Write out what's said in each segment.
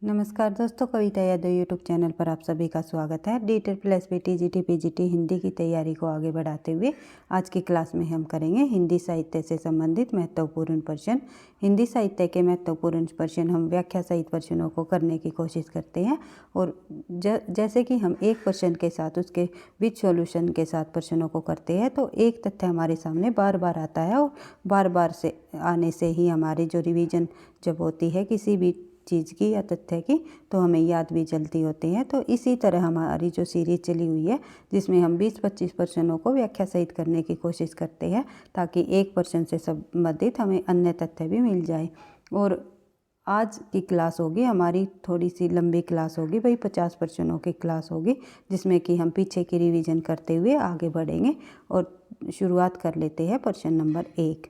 नमस्कार दोस्तों, कविता Yadav YouTube channel पर आप सभी का स्वागत है। DTET plus PTGT PGT Hindi की तैयारी को आगे बढ़ाते हुए आज की क्लास में हम करेंगे हिंदी साहित्य से संबंधित महत्वपूर्ण प्रश्न। हिंदी साहित्य के महत्वपूर्ण प्रश्न हम व्याख्या सहित प्रश्नों को करने की कोशिश करते हैं और जैसे कि हम एक प्रश्न के साथ उसके विद सॉल्यूशन के साथ प्रश्नों को करते हैं तो एक तथ्य हमारे सामने बार बार आता है और बार बार से आने से ही हमारी जो रिवीजन जब होती है किसी भी चीज़ की या तथ्य की तो हमें याद भी जल्दी होती है। तो इसी तरह हमारी जो सीरीज चली हुई है जिसमें हम 20-25 प्रश्नों को व्याख्या सहित करने की कोशिश करते हैं ताकि एक प्रश्न से संबंधित हमें अन्य तथ्य भी मिल जाए। और आज की क्लास होगी हमारी थोड़ी सी लंबी क्लास होगी भाई, 50 प्रश्नों की क्लास होगी जिसमें कि हम पीछे की रिवीजन करते हुए आगे बढ़ेंगे। और शुरुआत कर लेते हैं प्रश्न नंबर 1।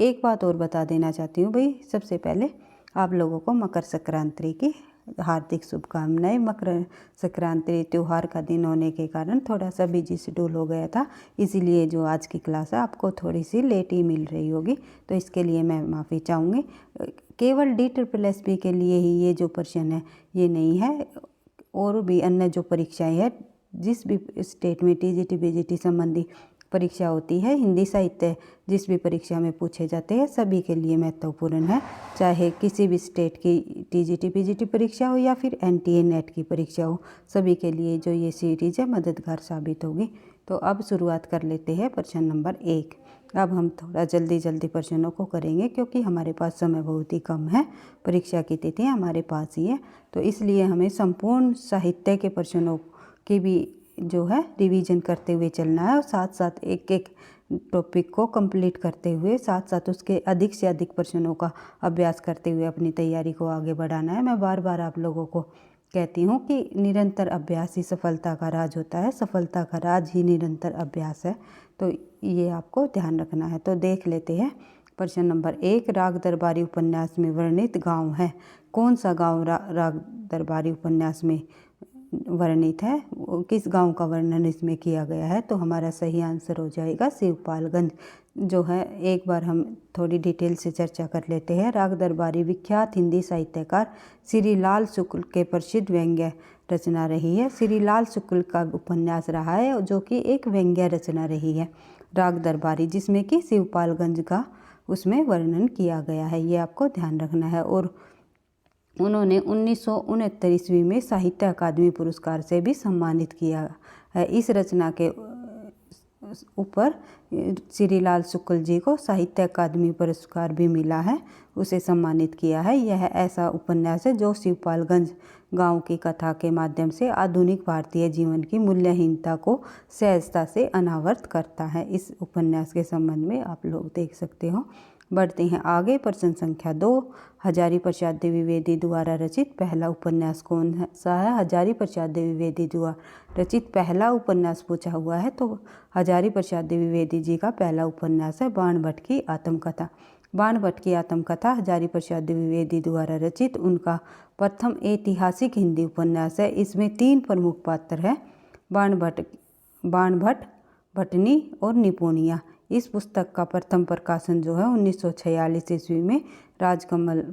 एक बात और बता देना चाहती हूँ भाई, सबसे पहले आप लोगों को मकर संक्रांति की हार्दिक शुभकामनाएं। मकर संक्रांति त्यौहार का दिन होने के कारण थोड़ा सा बिजी शेड्यूल हो गया था, इसीलिए जो आज की क्लास है आपको थोड़ी सी लेट ही मिल रही होगी, तो इसके लिए मैं माफ़ी चाहूँगी। केवल DTET+B के लिए ही ये जो प्रश्न है ये नहीं है, और भी अन्य जो परीक्षाएँ हैं जिस भी स्टेट में TGT PGT संबंधी परीक्षा होती है, हिंदी साहित्य जिस भी परीक्षा में पूछे जाते हैं सभी के लिए महत्वपूर्ण है, चाहे किसी भी स्टेट की TGT PGT परीक्षा हो या फिर NTA नेट की परीक्षा हो, सभी के लिए जो ये सीरीज है मददगार साबित होगी। तो अब शुरुआत कर लेते हैं प्रश्न नंबर 1। अब हम थोड़ा जल्दी प्रश्नों को करेंगे क्योंकि हमारे पास समय बहुत ही कम है, परीक्षा की तिथि हमारे पास ही है, तो इसलिए हमें संपूर्ण साहित्य के प्रश्नों की भी जो है रिवीजन करते हुए चलना है और साथ साथ एक एक टॉपिक को कंप्लीट करते हुए साथ साथ उसके अधिक से अधिक प्रश्नों का अभ्यास करते हुए अपनी तैयारी को आगे बढ़ाना है। मैं बार बार आप लोगों को कहती हूँ कि निरंतर अभ्यास ही सफलता का राज होता है, सफलता का राज ही निरंतर अभ्यास है, तो ये आपको ध्यान रखना है। तो देख लेते हैं प्रश्न नंबर 1। राग दरबारी उपन्यास में वर्णित गाँव है, कौन सा गाँव राग दरबारी उपन्यास में वर्णित है, किस गांव का वर्णन इसमें किया गया है? तो हमारा सही आंसर हो जाएगा शिवपालगंज जो है। एक बार हम थोड़ी डिटेल से चर्चा कर लेते हैं। राग दरबारी विख्यात हिंदी साहित्यकार श्री लाल शुक्ल के प्रसिद्ध व्यंग्य रचना रही है। श्री लाल शुक्ल का उपन्यास रहा है जो कि एक व्यंग्य रचना रही है राग दरबारी, जिसमें कि शिवपालगंज का उसमें वर्णन किया गया है, ये आपको ध्यान रखना है। और उन्होंने 1969 ईस्वी में साहित्य अकादमी पुरस्कार से भी सम्मानित किया है। इस रचना के ऊपर श्री लाल शुक्ल जी को साहित्य अकादमी पुरस्कार भी मिला है, उसे सम्मानित किया है। यह ऐसा उपन्यास है जो शिवपालगंज गांव की कथा के माध्यम से आधुनिक भारतीय जीवन की मूल्यहीनता को सहजता से अनावृत करता है। इस उपन्यास के संबंध में आप लोग देख सकते हो। बढ़ते हैं आगे। प्रश्न संख्या 2। हजारी प्रसाद द्विवेदी द्वारा रचित पहला उपन्यास कौन सा है? हजारी प्रसाद द्विवेदी द्वारा रचित पहला उपन्यास पूछा हुआ है, तो हजारी प्रसाद द्विवेदी जी का पहला उपन्यास है बाणभट्ट की आत्मकथा। बाणभट्ट की आत्मकथा हजारी प्रसाद द्विवेदी द्वारा रचित उनका प्रथम ऐतिहासिक हिंदी उपन्यास है। इसमें 3 प्रमुख पात्र हैं, बाणभट्ट, भटनी और निपुणिया। इस पुस्तक का प्रथम प्रकाशन जो है 1946 ईस्वी में राजकमल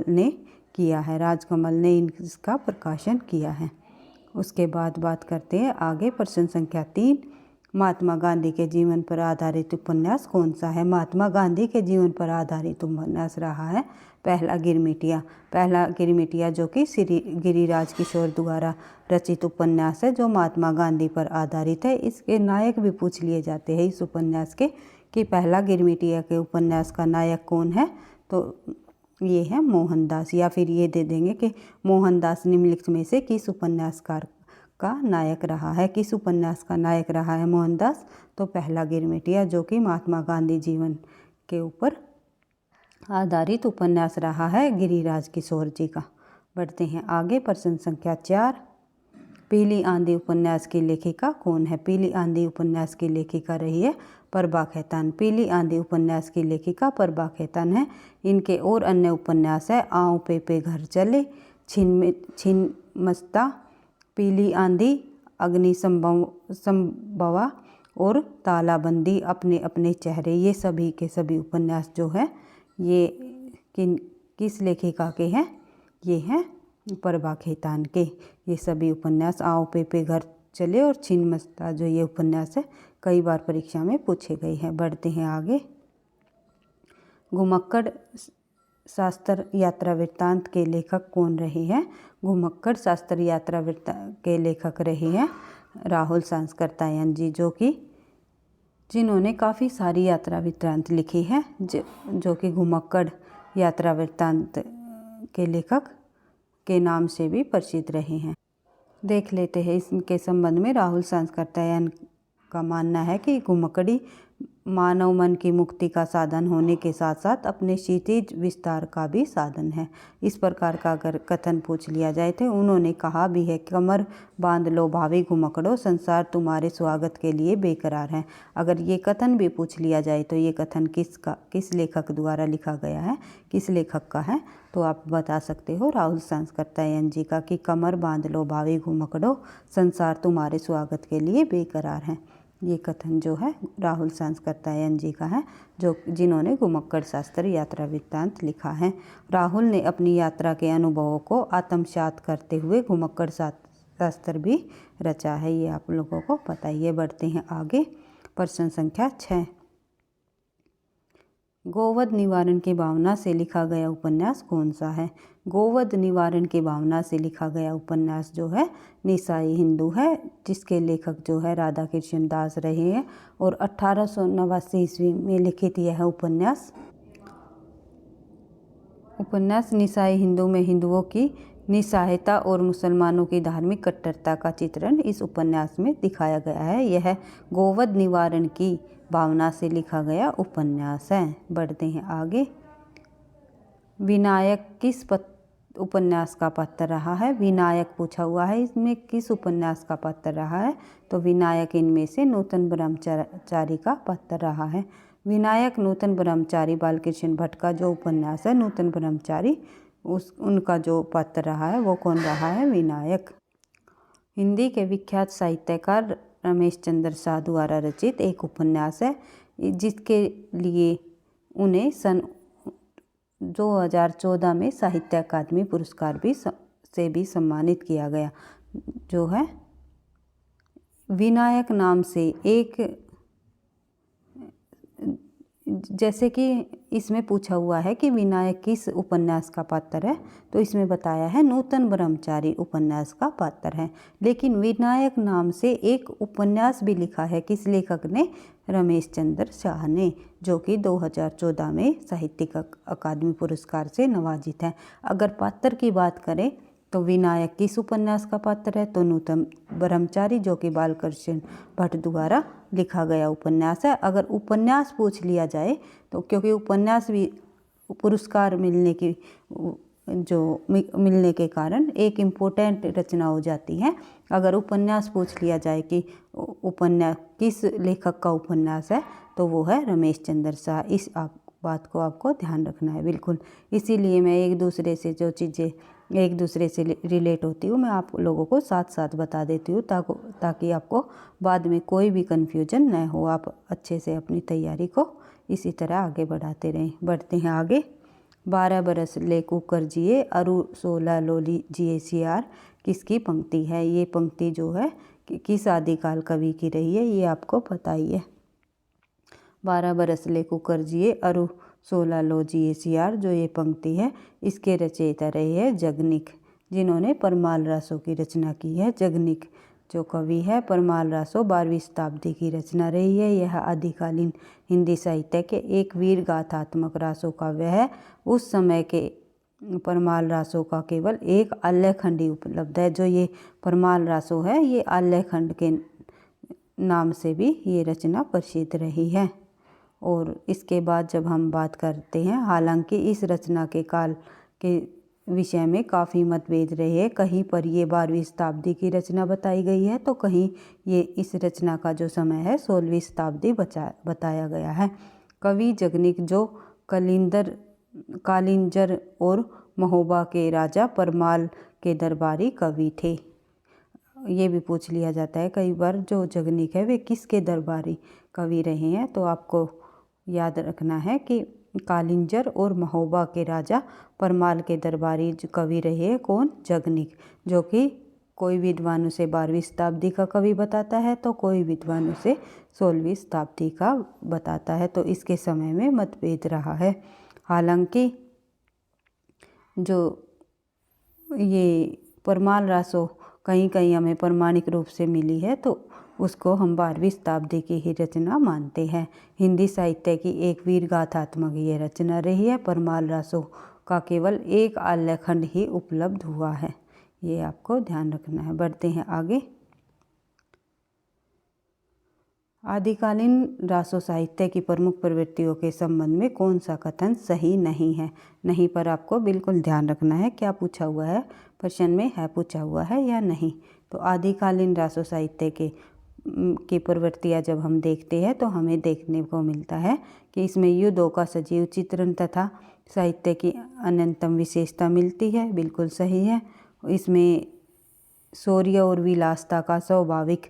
ने किया है। राजकमल ने इसका प्रकाशन किया है। उसके बाद बात करते हैं आगे। प्रश्न संख्या 3। महात्मा गांधी के जीवन पर आधारित उपन्यास कौन सा है? महात्मा गांधी के जीवन पर आधारित उपन्यास रहा है पहला गिरमिटिया। पहला गिरमिटिया जो कि श्री गिरिराज किशोर द्वारा रचित उपन्यास है जो महात्मा गांधी पर आधारित है। इसके नायक भी पूछ लिए जाते हैं इस उपन्यास के कि पहला गिरमिटिया के उपन्यास का नायक कौन है, तो ये है मोहनदास, या फिर ये दे देंगे कि मोहनदास निम्नलिखित में से किस उपन्यासकार का नायक रहा है? किस उपन्यास का नायक रहा है मोहनदास? तो पहला गिरमिटिया जो कि महात्मा गांधी जीवन के ऊपर आधारित उपन्यास रहा है गिरिराज किशोर जी का। बढ़ते हैं आगे। प्रश्न संख्या 4। पीली आंधी उपन्यास की लेखिका कौन है? पीली आंधी उपन्यास की लेखिका रही है प्रभा खेतान। पीली आंधी उपन्यास की लेखिका प्रभा खेतान है। इनके और अन्य उपन्यास है आओ पे घर चले, छिन मस्ता, पीली आंधी, अग्नि संभवा और तालाबंदी, अपने अपने चेहरे। ये सभी के सभी उपन्यास जो है ये किस लेखिका के हैं? ये हैं प्रभा खेतान के। ये सभी उपन्यास आओ पे घर चले और छिन्नमस्ता जो ये उपन्यास है कई बार परीक्षा में पूछे गए हैं। बढ़ते हैं आगे। घुमक्कड़ शास्त्र यात्रा वृत्तांत के लेखक कौन रहे हैं? घुमक्कड़ शास्त्र यात्रा वृत्तांत के लेखक रहे हैं राहुल सांस्कृत्यायन जी, जिन्होंने काफ़ी सारी यात्रा वृत्तांत लिखी है, जो कि घुमक्कड़ यात्रा वृत्तांत के लेखक के नाम से भी प्रसिद्ध रहे हैं। देख लेते हैं इसके संबंध में। राहुल सांस्कृत्यायन का मानना है कि घुमक्कड़ी मानव मन की मुक्ति का साधन होने के साथ साथ अपने क्षितिज विस्तार का भी साधन है। इस प्रकार का अगर कथन पूछ लिया जाए तो उन्होंने कहा भी है, कमर बांध लो भावी घुमक्कड़ो, संसार तुम्हारे स्वागत के लिए बेकरार है। अगर ये कथन भी पूछ लिया जाए तो ये कथन किस लेखक द्वारा लिखा गया है, किस लेखक का है, तो आप बता सकते हो राहुल सांस्कृत्यायन जी का, कि कमर बांध लो भावी घुमक्कड़ो, संसार तुम्हारे स्वागत के लिए बेकरार है। ये कथन जो है राहुल सांस्कृत्यायन जी का है, जिन्होंने घुमक्कड़ शास्त्र यात्रा वृत्तांत लिखा है। राहुल ने अपनी यात्रा के अनुभवों को आत्मसात करते हुए घुमक्कड़ शास्त्र भी रचा है, ये आप लोगों को पता ही है। बढ़ते हैं आगे। प्रश्न संख्या 6। गोवध निवारण की भावना से लिखा गया उपन्यास कौन सा है? गोवध निवारण की भावना से लिखा गया उपन्यास जो है निसाई हिंदू है, जिसके लेखक जो है राधा कृष्ण दास रहे हैं और 1889 ईस्वी में लिखित यह उपन्यास निसाई हिंदू में हिंदुओं की निस्सहायता और मुसलमानों की धार्मिक कट्टरता का चित्रण इस उपन्यास में दिखाया गया है। यह गोवध निवारण की भावना से लिखा गया उपन्यास है। बढ़ते हैं आगे। विनायक किस उपन्यास का पात्र रहा है? विनायक पूछा हुआ है, इसमें किस उपन्यास का पात्र रहा है? तो विनायक इनमें से नूतन ब्रह्मचारी का पात्र रहा है। विनायक नूतन ब्रह्मचारी बालकृष्ण भट्ट का जो उपन्यास है नूतन ब्रह्मचारी, उनका जो पात्र रहा है वो कौन रहा है? विनायक। हिंदी के विख्यात साहित्यकार रमेश चंद्र शाह द्वारा रचित एक उपन्यास है, जिसके लिए उन्हें सन 2014 में साहित्य अकादमी पुरस्कार से भी सम्मानित किया गया, जो है विनायक नाम से एक, जैसे कि इसमें पूछा हुआ है कि विनायक किस उपन्यास का पात्र है, तो इसमें बताया है नूतन ब्रह्मचारी उपन्यास का पात्र है। लेकिन विनायक नाम से एक उपन्यास भी लिखा है, किस लेखक ने? रमेश चंद्र शाह ने, जो कि 2014 में साहित्यिक अकादमी पुरस्कार से नवाजित है। अगर पात्र की बात करें तो विनायक किस उपन्यास का पात्र है? तो नूतन ब्रह्मचारी, जो कि बालकृष्ण भट्ट द्वारा लिखा गया उपन्यास है। अगर उपन्यास पूछ लिया जाए तो, क्योंकि उपन्यास भी पुरस्कार मिलने के कारण एक इम्पोर्टेंट रचना हो जाती है। अगर उपन्यास पूछ लिया जाए कि उपन्यास किस लेखक का उपन्यास है, तो वो है रमेश चंद्र शाह। इस बात को आपको ध्यान रखना है बिल्कुल। इसीलिए मैं एक दूसरे से जो चीज़ें एक दूसरे से रिलेट होती हूँ, मैं आप लोगों को साथ साथ बता देती हूँ, ताकि आपको बाद में कोई भी कन्फ्यूजन न हो। आप अच्छे से अपनी तैयारी को इसी तरह आगे बढ़ाते रहें। बढ़ते हैं आगे। 12 बरस ले कुकर जिए अरु 16 लोली जिए सियार किसकी पंक्ति है? ये पंक्ति जो है किस आदिकाल कवि की रही है, ये आपको पता ही है। 12 बरस ले कुकर जिए अरु 16 लो जिए सियार, जो ये पंक्ति है इसके रचयिता रहे हैं जगनिक, जिन्होंने परमाल रासों की रचना की है। जगनिक जो कवि है, परमाल रासों 12वीं शताब्दी की रचना रही है। यह आदिकालीन हिंदी साहित्य के एक वीर गाथात्मक रासों काव्य है। उस समय के परमाल रासों का केवल एक आल्यखंड ही उपलब्ध है। जो ये परमाल रासों है, ये आल्यखंड के नाम से भी ये रचना प्रसिद्ध रही है। और इसके बाद जब हम बात करते हैं, हालांकि इस रचना के काल के विषय में काफ़ी मतभेद रहे हैं। कहीं पर ये 12वीं शताब्दी की रचना बताई गई है, तो कहीं ये इस रचना का जो समय है 16वीं शताब्दी बताया गया है। कवि जगनिक जो कालिंजर और महोबा के राजा परमाल के दरबारी कवि थे। ये भी पूछ लिया जाता है कई बार, जो जगनिक है वे किसके दरबारी कवि रहे हैं? तो आपको याद रखना है कि कालिंजर और महोबा के राजा परमाल के दरबारी कवि रहे कौन? जगनिक, जो कि कोई विद्वान उसे 12वीं शताब्दी का कवि बताता है तो कोई विद्वान उसे 16वीं शताब्दी का बताता है। तो इसके समय में मतभेद रहा है। हालांकि जो ये परमाल रासो कहीं कहीं हमें प्रमाणिक रूप से मिली है तो उसको हम 12वीं शताब्दी की ही रचना मानते हैं। हिंदी साहित्य की एक वीर गाथात्मक ये रचना रही है। परमाल रासो का केवल एक आल्यखंड ही उपलब्ध हुआ है, ये आपको ध्यान रखना है। बढ़ते हैं आगे। आदिकालीन रासो साहित्य की प्रमुख प्रवृत्तियों के संबंध में कौन सा कथन सही नहीं है? नहीं पर आपको बिल्कुल ध्यान रखना है, क्या पूछा हुआ है प्रश्न में, है पूछा हुआ है या नहीं। तो आदिकालीन रासो साहित्य की प्रवृत्तियाँ जब हम देखते हैं तो हमें देखने को मिलता है कि इसमें युद्धों का सजीव चित्रण तथा साहित्य की अनंतम विशेषता मिलती है, बिल्कुल सही है। इसमें शौर्य और विलासता का स्वाभाविक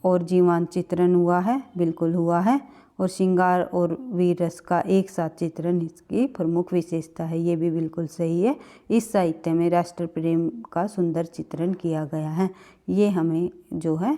और जीवांत चित्रण हुआ है, बिल्कुल हुआ है। और श्रृंगार और वीर रस का एक साथ चित्रण इसकी प्रमुख विशेषता है, ये भी बिल्कुल सही है। इस साहित्य में राष्ट्र प्रेम का सुंदर चित्रण किया गया है, ये हमें जो है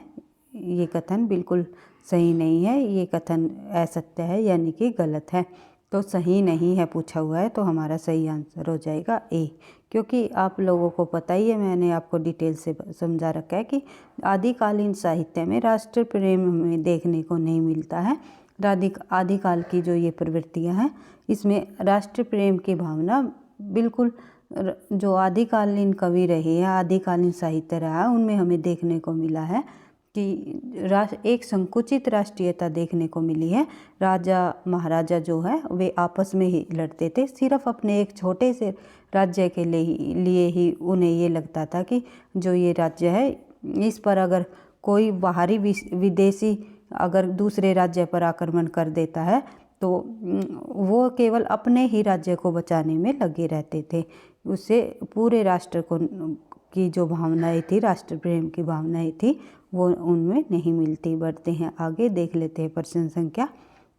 ये कथन बिल्कुल सही नहीं है, ये कथन असत्य है यानी कि गलत है। तो सही नहीं है पूछा हुआ है, तो हमारा सही आंसर हो जाएगा ए। क्योंकि आप लोगों को पता ही है, मैंने आपको डिटेल से समझा रखा है कि आदिकालीन साहित्य में राष्ट्र प्रेम हमें देखने को नहीं मिलता है। आदिकाल की जो ये प्रवृत्तियां हैं इसमें राष्ट्र प्रेम की भावना बिल्कुल जो आदिकालीन कवि रहे हैं, आदिकालीन साहित्य रहा है, उनमें हमें देखने को मिला है कि एक संकुचित राष्ट्रीयता देखने को मिली है। राजा महाराजा जो है वे आपस में ही लड़ते थे, सिर्फ अपने एक छोटे से राज्य के लिए ही उन्हें ये लगता था कि जो ये राज्य है इस पर अगर कोई बाहरी विदेशी अगर दूसरे राज्य पर आक्रमण कर देता है तो वो केवल अपने ही राज्य को बचाने में लगे रहते थे। उससे पूरे राष्ट्र को की जो भावनाएं थी, राष्ट्र प्रेम की भावनाएं थी, वो उनमें नहीं मिलती। बढ़ते हैं आगे, देख लेते हैं प्रश्न संख्या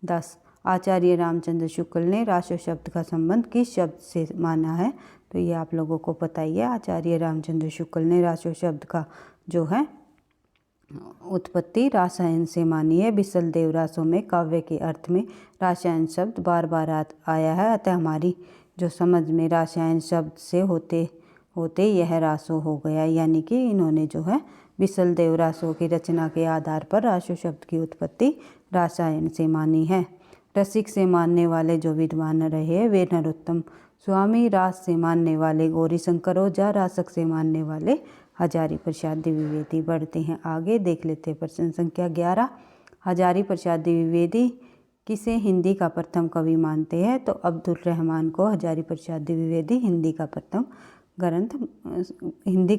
10। आचार्य रामचंद्र शुक्ल ने रासो शब्द का संबंध किस शब्द से माना है? तो ये आप लोगों को पता ही है। आचार्य रामचंद्र शुक्ल ने रासो शब्द का जो है उत्पत्ति रासायन से मानी है। बिसल देव रासों में काव्य के अर्थ में रासायन शब्द बार बार आया है, अतः हमारी जो समझ में रासायन शब्द से होते होते यह रासो हो गया, यानी कि इन्होंने जो है बिसल देव रासों की रचना के आधार पर रासो शब्द की उत्पत्ति रासायन से मानी है। रसिक से मानने वाले जो विद्वान रहे वे नरोत्तम स्वामी, रास से मानने वाले गौरी शंकर ओझा, रासक से मानने वाले हजारी प्रसाद द्विवेदी। बढ़ते हैं आगे, देख लेते हैं प्रश्न संख्या 11। हजारी प्रसाद द्विवेदी किसे हिंदी का प्रथम कवि मानते हैं? तो अब्दुल रहमान को हजारी प्रसाद द्विवेदी हिंदी का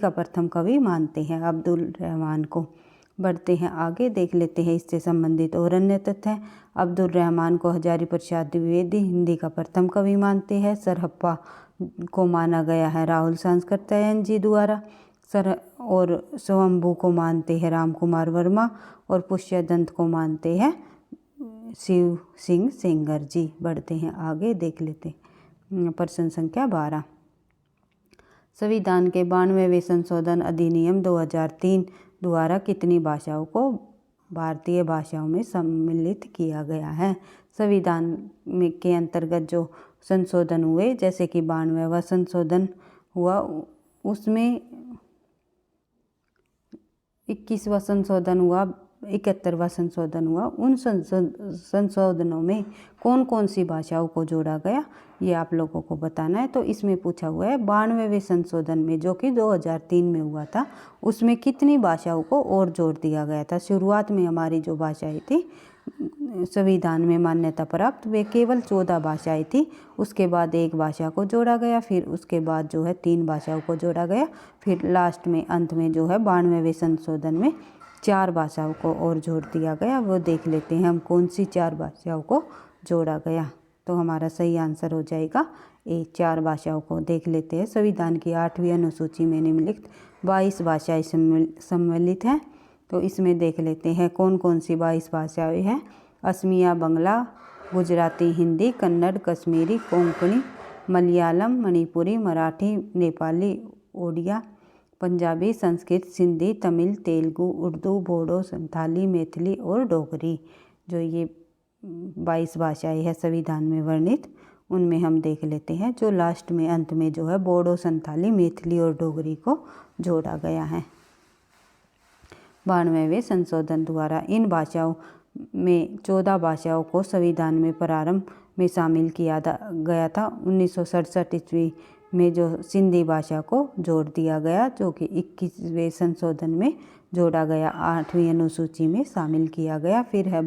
प्रथम कवि मानते हैं, अब्दुल रहमान को। बढ़ते हैं आगे, देख लेते हैं इससे संबंधित और अन्य तथ्य। अब्दुल रहमान को हजारी प्रसाद द्विवेदी हिंदी का प्रथम कवि मानते हैं। सरहप्पा को माना गया है राहुल सांस्कृत्यायन जी द्वारा। और स्वयंभू को मानते हैं राम कुमार वर्मा, और पुष्यदंत को मानते हैं शिव सिंह सेंगर जी। बढ़ते हैं आगे, देख लेते हैं प्रश्न संख्या 12। संविधान के 92वें संशोधन अधिनियम 2003 द्वारा कितनी भाषाओं को भारतीय भाषाओं में सम्मिलित किया गया है? संविधान में के अंतर्गत जो संशोधन हुए, जैसे कि 92वां संशोधन हुआ, उसमें 21वां संशोधन हुआ, 71वां संशोधन हुआ, उन संशोधनों में कौन कौन सी भाषाओं को जोड़ा गया ये आप लोगों को बताना है। तो इसमें पूछा हुआ है 92वें संशोधन में जो कि 2003 में हुआ था, उसमें कितनी भाषाओं को और जोड़ दिया गया था? शुरुआत में हमारी जो भाषाएं थी संविधान में मान्यता प्राप्त, वे केवल 14 भाषाएं थी। उसके बाद एक भाषा को जोड़ा गया, फिर उसके बाद जो है 3 भाषाओं को जोड़ा गया, फिर लास्ट में अंत में जो है 92वें संशोधन में 4 भाषाओं को और जोड़ दिया गया। वो देख लेते हैं हम कौन सी 4 भाषाओं को जोड़ा गया। तो हमारा सही आंसर हो जाएगा ए, 4 भाषाओं को देख लेते हैं। संविधान की 8वीं अनुसूची में निम्नलिखित 22 भाषाएं सम्मिलित हैं। तो इसमें देख लेते हैं कौन कौन सी 22 भाषाएं हैं। असमिया, बंगला, गुजराती, हिंदी, कन्नड़, कश्मीरी, कोंकणी, मलयालम, मणिपुरी, मराठी, नेपाली, ओडिया, पंजाबी, संस्कृत, सिंधी, तमिल, तेलुगु, उर्दू, बोडो, संथाली, मैथिली और डोगरी। जो ये 22 भाषाएं हैं संविधान में वर्णित, उनमें हम देख लेते हैं। जो लास्ट में अंत में जो है बोडो, संथाली, मैथिली और डोगरी को जोड़ा गया है 92वें संशोधन द्वारा। इन भाषाओं में 14 भाषाओं को संविधान में प्रारंभ में शामिल किया गया था। 1967 ईस्वी में जो सिंधी भाषा को जोड़ दिया गया, जो कि 21वें संशोधन में जोड़ा गया, 8वीं अनुसूची में शामिल किया गया। फिर है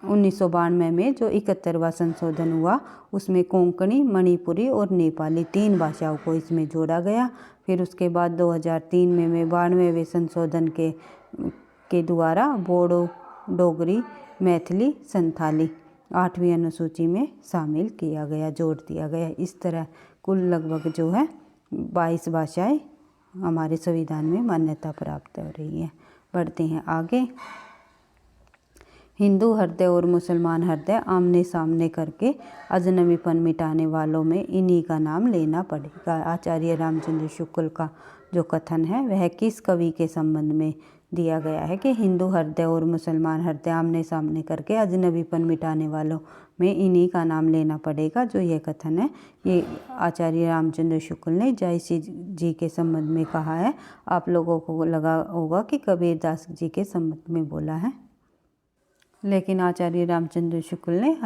1992 में जो 71वां संशोधन हुआ, उसमें कोंकणी, मणिपुरी और नेपाली 3 भाषाओं को इसमें जोड़ा गया। फिर उसके बाद 2003 में 92वें संशोधन के द्वारा बोडो, डोगरी, मैथिली, संथाली 8वीं अनुसूची में शामिल किया गया, जोड़ दिया गया। इस तरह कुल लगभग जो है 22 भाषाएं हमारे संविधान में मान्यता प्राप्त हो रही है। बढ़ते हैं आगे। हिंदू हृदय और मुसलमान हृदय आमने सामने करके अजनबीपन मिटाने वालों में इन्हीं का नाम लेना पड़ेगा। आचार्य रामचंद्र शुक्ल का जो कथन है वह किस कवि के संबंध में दिया गया है कि हिंदू हृदय और मुसलमान हृदय आमने सामने करके अजनबीपन मिटाने वालों में इन्हीं का नाम लेना पड़ेगा। जो ये कथन है ये आचार्य रामचंद्र शुक्ल ने जायसी जी के संबंध में कहा है। आप लोगों को लगा होगा कि कबीरदास जी के संबंध में बोला है, लेकिन आचार्य रामचंद्र शुक्ल ने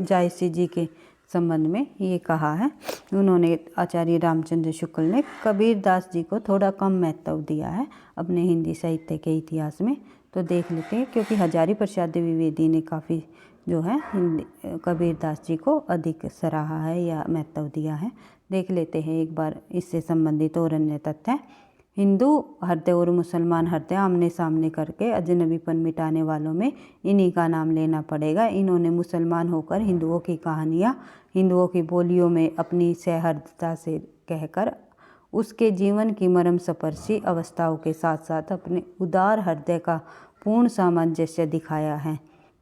जायसी जी के संबंध में ये कहा है। उन्होंने आचार्य रामचंद्र शुक्ल ने कबीरदास जी को थोड़ा कम महत्व दिया है अपने हिंदी साहित्य के इतिहास में। तो देख लेते हैं, क्योंकि हजारी प्रसाद द्विवेदी ने काफ़ी जो है कबीरदास जी को अधिक सराहा है या महत्व दिया है। देख लेते हैं एक बार इससे संबंधित और अन्य तथ्य। हिंदू हृदय और मुसलमान हृदय आमने सामने करके अजनबीपन मिटाने वालों में इन्हीं का नाम लेना पड़ेगा। इन्होंने मुसलमान होकर हिंदुओं की कहानियाँ हिंदुओं की बोलियों में अपनी सहृदयता से कहकर उसके जीवन की मर्मस्पर्शी अवस्थाओं के साथ साथ अपने उदार हृदय का पूर्ण सामंजस्य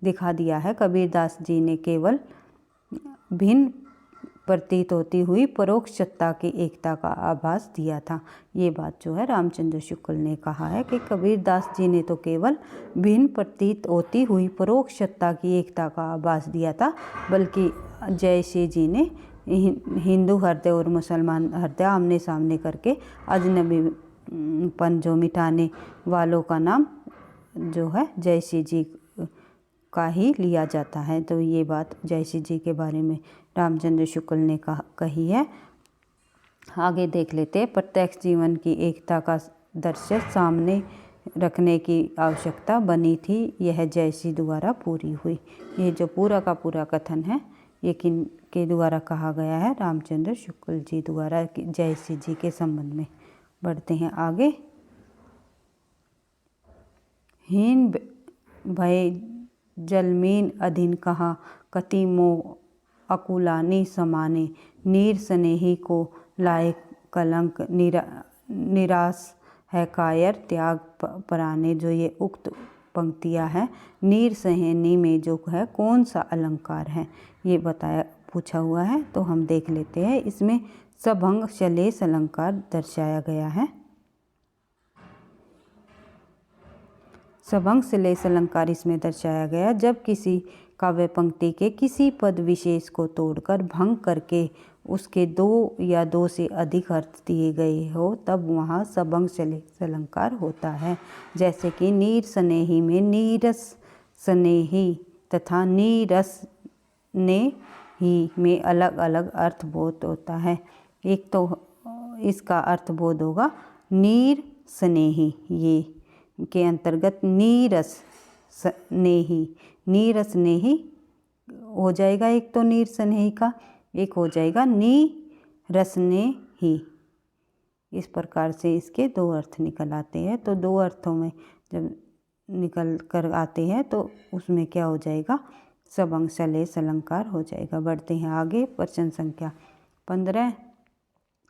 दिखा दिया है। कबीरदास जी ने केवल भिन्न प्रतीत होती हुई परोक्ष सत्ता की एकता का आभास दिया था। ये बात जो है रामचंद्र शुक्ल ने कहा है कि कबीरदास जी ने तो केवल भिन्न प्रतीत होती हुई परोक्ष सत्ता की एकता का आभास दिया था, बल्कि जयसी जी ने हिंदू हृदय और मुसलमान हृदय आमने सामने करके अजनबीपन जो मिटाने वालों का नाम जो है जयसी जी का ही लिया जाता है। तो ये बात जयसी जी के बारे में रामचंद्र शुक्ल ने कही है। आगे देख लेते हैं। प्रत्यक्ष जीवन की एकता का दृश्य सामने रखने की आवश्यकता बनी थी, यह जयसी द्वारा पूरी हुई। ये जो पूरा का पूरा कथन है ये किन के द्वारा कहा गया है? रामचंद्र शुक्ल जी द्वारा जयसी जी के संबंध में। बढ़ते हैं आगे। हीन भय जलमीन अधीन कहा कति मोह अकुलानी समाने, नीर स्नेही को लाए कलंक निराश है कायर त्याग पराने। जो ये उक्त पंक्तियाँ हैं, नीर स्नेही में जो है कौन सा अलंकार है ये पूछा हुआ है। तो हम देख लेते हैं। इसमें सभंग श्लेष अलंकार दर्शाया गया है। सभंग श्लेष अलंकार इसमें दर्शाया गया जब किसी काव्य पंक्ति के किसी पद विशेष को तोड़कर भंग करके उसके 2 या 2 से अधिक अर्थ दिए गए हो, तब वहाँ सभंग श्लेष अलंकार होता है। जैसे कि नीर स्नेही में नीरस स्नेही तथा नीरस ने ही में अलग अलग अर्थबोध होता है। एक तो इसका अर्थबोध होगा नीर स्नेही, ये के अंतर्गत नीरस स्नेही हो जाएगा एक तो नीर स्नेही का, एक हो जाएगा नीरस स्नेही। इस प्रकार से इसके 2 अर्थ निकल आते हैं। तो 2 अर्थों में जब निकल कर आते हैं तो उसमें क्या हो जाएगा? सभंग श्लेष अलंकार हो जाएगा। बढ़ते हैं आगे। प्रश्न संख्या 15।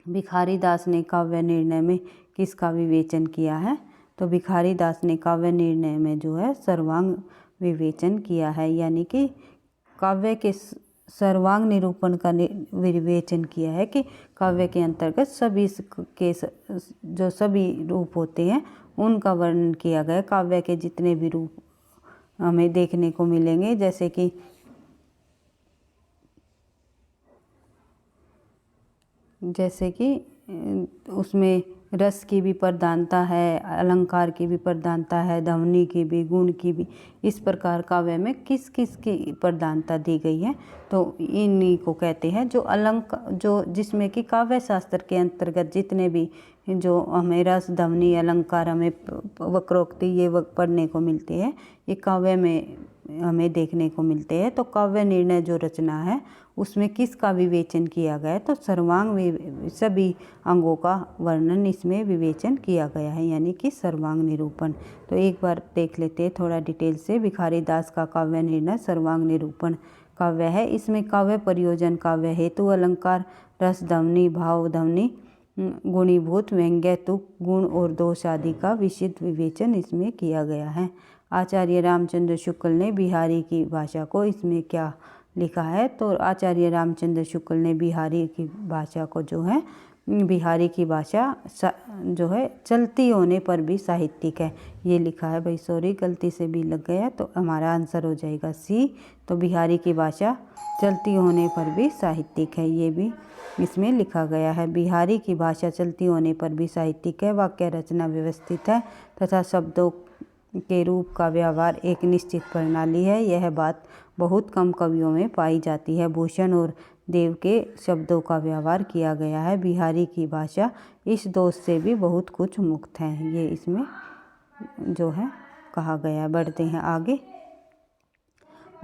भिखारी दास ने काव्य निर्णय में किसका विवेचन किया है? तो भिखारी दास ने काव्य निर्णय में जो है सर्वांग विवेचन किया है, यानी कि काव्य के सर्वांग निरूपण का विवेचन किया है कि काव्य के अंतर्गत सभी के जो सभी रूप होते हैं उनका वर्णन किया गया। काव्य के जितने भी रूप हमें देखने को मिलेंगे, जैसे कि उसमें रस की भी प्रधानता है, अलंकार की भी प्रधानता है, ध्वनि की भी, गुण की भी। इस प्रकार काव्य में किस किस की प्रधानता दी गई है, तो इन्हीं को कहते हैं जो जिसमें कि काव्य शास्त्र के अंतर्गत जितने भी जो हमें रस, ध्वनि, अलंकार, हमें वक्रोक्ति ये पढ़ने को मिलती है, ये काव्य में हमें देखने को मिलते हैं। तो काव्य निर्णय जो रचना है उसमें किसका विवेचन किया गया है, तो सर्वांग सभी अंगों का वर्णन इसमें विवेचन किया गया है, यानी कि सर्वांग निरूपण। तो एक बार देख लेते हैं थोड़ा डिटेल से। भिखारी दास का काव्य निर्णय सर्वांग निरूपण काव्य है। इसमें काव्य प्रयोजन, काव्य हेतु, अलंकार, रस, ध्वनि, भाव, ध्वनि, गुणीभूत, व्यंग्य, तुक, गुण और दोष आदि का विशद विवेचन इसमें किया गया है। आचार्य रामचंद्र शुक्ल ने बिहारी की भाषा को इसमें क्या लिखा है, तो आचार्य रामचंद्र शुक्ल ने बिहारी की भाषा को जो है, बिहारी की भाषा जो है चलती होने पर भी साहित्यिक है, ये लिखा है। भाई सॉरी, गलती से भी लग गया, तो हमारा आंसर हो जाएगा सी। तो बिहारी की भाषा चलती होने पर भी साहित्यिक है, ये भी इसमें लिखा गया है। बिहारी की भाषा चलती होने पर भी साहित्यिक है। वाक्य रचना व्यवस्थित है तथा शब्दों के रूप का व्यवहार एक निश्चित प्रणाली है। यह बात बहुत कम कवियों में पाई जाती है। भूषण और देव के शब्दों का व्यवहार किया गया है। बिहारी की भाषा इस दोष से भी बहुत कुछ मुक्त है, ये इसमें जो है कहा गया। बढ़ते हैं आगे।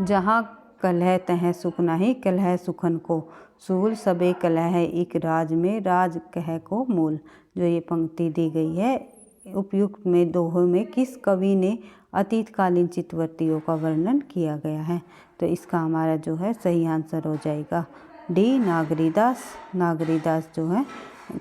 जहाँ कलह तह सुख नहीं, कलह सुखन को सूल, सबे कलह एक राज में, राज कह को मूल। जो ये पंक्ति दी गई है, उपयुक्त में दोहों में किस कवि ने अतीतकालीन चित्तवृत्तियों का वर्णन किया गया है, तो इसका हमारा जो है सही आंसर हो जाएगा डी, नागरीदास। नागरीदास जो है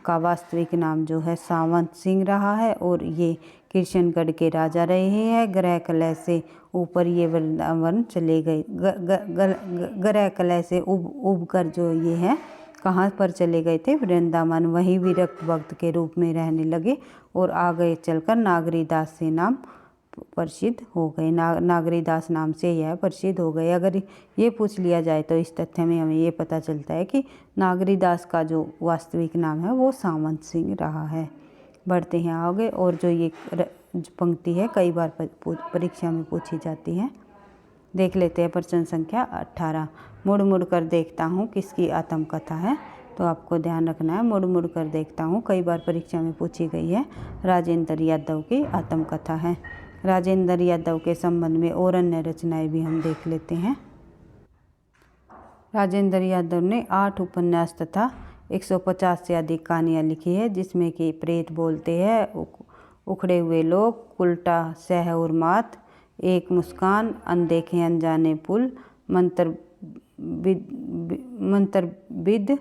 का वास्तविक नाम जो है सावंत सिंह रहा है, और ये किशनगढ़ के राजा रहे हैं। ग्रह कलह से ऊपर ये वृंदावन चले गए, ग्रह कलह से उब कर जो ये है कहाँ पर चले गए थे, वृंदावन। वहीं विरक्त भक्त के रूप में रहने लगे और आगे चलकर नागरीदास से नाम प्रसिद्ध हो गए। नागरीदास नाम से यह प्रसिद्ध हो गए। अगर ये पूछ लिया जाए तो इस तथ्य में हमें ये पता चलता है कि नागरीदास का जो वास्तविक नाम है वो सावंत सिंह रहा है। बढ़ते हैं आगे। और जो ये पंक्ति है कई बार परीक्षा में पूछी जाती है, देख लेते हैं। प्रश्न संख्या 18। मुड़ मुड़ कर देखता हूँ किसकी आत्मकथा है, तो आपको ध्यान रखना है। मुड़ मुड़ कर देखता हूँ कई बार परीक्षा में पूछी गई है, राजेंद्र यादव की आत्मकथा है। राजेंद्र यादव के संबंध में और अन्य रचनाएं भी हम देख लेते हैं। राजेंद्र यादव ने 8 उपन्यास तथा 150 से अधिक कहानियाँ लिखी है, जिसमें कि प्रेत बोलते हैं, उखड़े हुए लोग, उल्टा सह और मात, एक मुस्कान, अनदेखे अनजाने पुल, मंत्रबिद,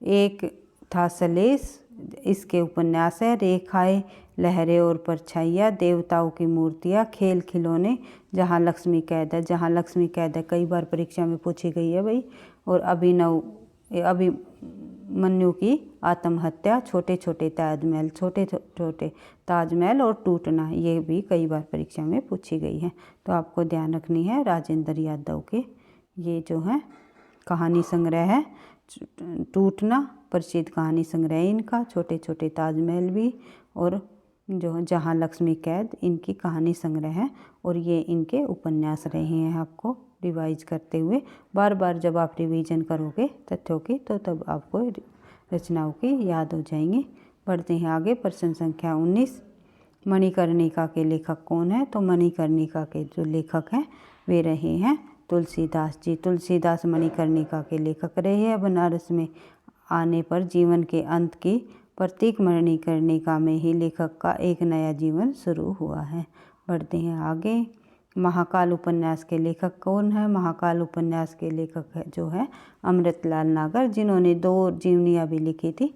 एक था सलेस, इसके उपन्यास है। रेखाएं, लहरें और परछाइयाँ, देवताओं की मूर्तियाँ, खेल खिलौने, जहाँ लक्ष्मी कैद है। जहाँ लक्ष्मी कैद है कई बार परीक्षा में पूछी गई है भाई। और अभिमन्यु की आत्महत्या, छोटे छोटे ताजमहल, छोटे छोटे ताजमहल और टूटना, ये भी कई बार परीक्षा में पूछी गई है। तो आपको ध्यान रखनी है राजेंद्र यादव के ये जो है कहानी संग्रह है। टूटना प्रसिद्ध कहानी संग्रह इनका, छोटे छोटे ताजमहल भी, और जो जहाँ लक्ष्मी कैद इनकी कहानी संग्रह है, और ये इनके उपन्यास रहे हैं। आपको रिवाइज करते हुए बार बार जब आप रिवीजन करोगे तथ्यों की, तो तब आपको रचनाओं की याद हो जाएंगी। बढ़ते हैं आगे। प्रश्न संख्या 19। मणिकर्णिका के लेखक कौन है, तो मणिकर्णिका के जो लेखक हैं वे रहे हैं तुलसीदास जी। तुलसीदास मणिकर्णिका के लेखक रहे हैं। बनारस में आने पर जीवन के अंत की प्रतीक मणिकर्णिका में ही लेखक का एक नया जीवन शुरू हुआ है। बढ़ते हैं आगे। महाकाल उपन्यास के लेखक कौन है, महाकाल उपन्यास के लेखक है जो है अमृतलाल नागर, जिन्होंने 2 जीवनियाँ भी लिखी थी।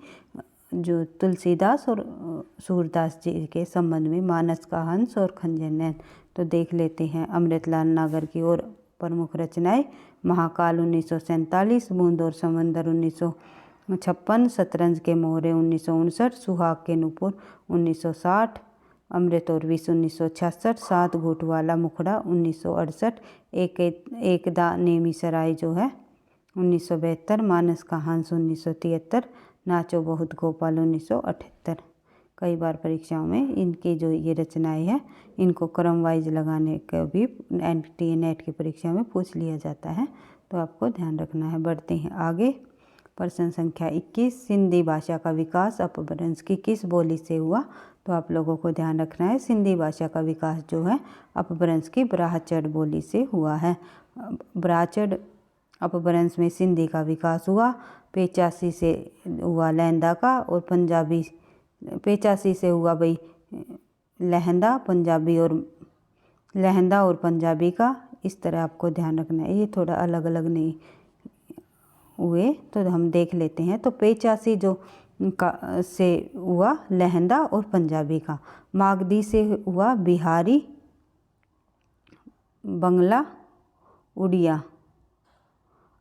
जो तुलसीदास और सूरदास जी के संबंध में मानस का हंस और खंजर नैन। तो देख लेते हैं अमृतलाल नागर की और प्रमुख रचनाएं। महाकाल 1947, बूंद और समंदर 1956, शतरंज के मोहरे 1959, सुहाग के नूपुर 1960, अमृत और विष 1966, सात घूट वाला मुखड़ा 1968, एकदा नेमी सराय जो है 1972, मानस का हंस 1973, नाचो बहुत गोपाल 1978। कई बार परीक्षाओं में इनकी जो ये रचनाएं हैं इनको क्रम वाइज लगाने का भी NTA नेट की परीक्षा में पूछ लिया जाता है, तो आपको ध्यान रखना है। बढ़ते हैं आगे। प्रश्न संख्या 21, सिंधी भाषा का विकास अपभ्रंश की किस बोली से हुआ? तो आप लोगों को ध्यान रखना है सिंधी भाषा का विकास जो है अपभ्रंश की ब्राह्मण बोली से हुआ है। ब्राह्मण अपभ्रंश में सिंधी का विकास हुआ। 85 से हुआ लहंदा का, और पंजाबी 85 से हुआ भाई लहंदा और पंजाबी का। इस तरह आपको ध्यान रखना है, ये थोड़ा अलग अलग नहीं हुए, तो हम देख लेते हैं। तो 85 जो का से हुआ लहंदा और पंजाबी का। मागधी से हुआ बिहारी, बंगला, उड़िया,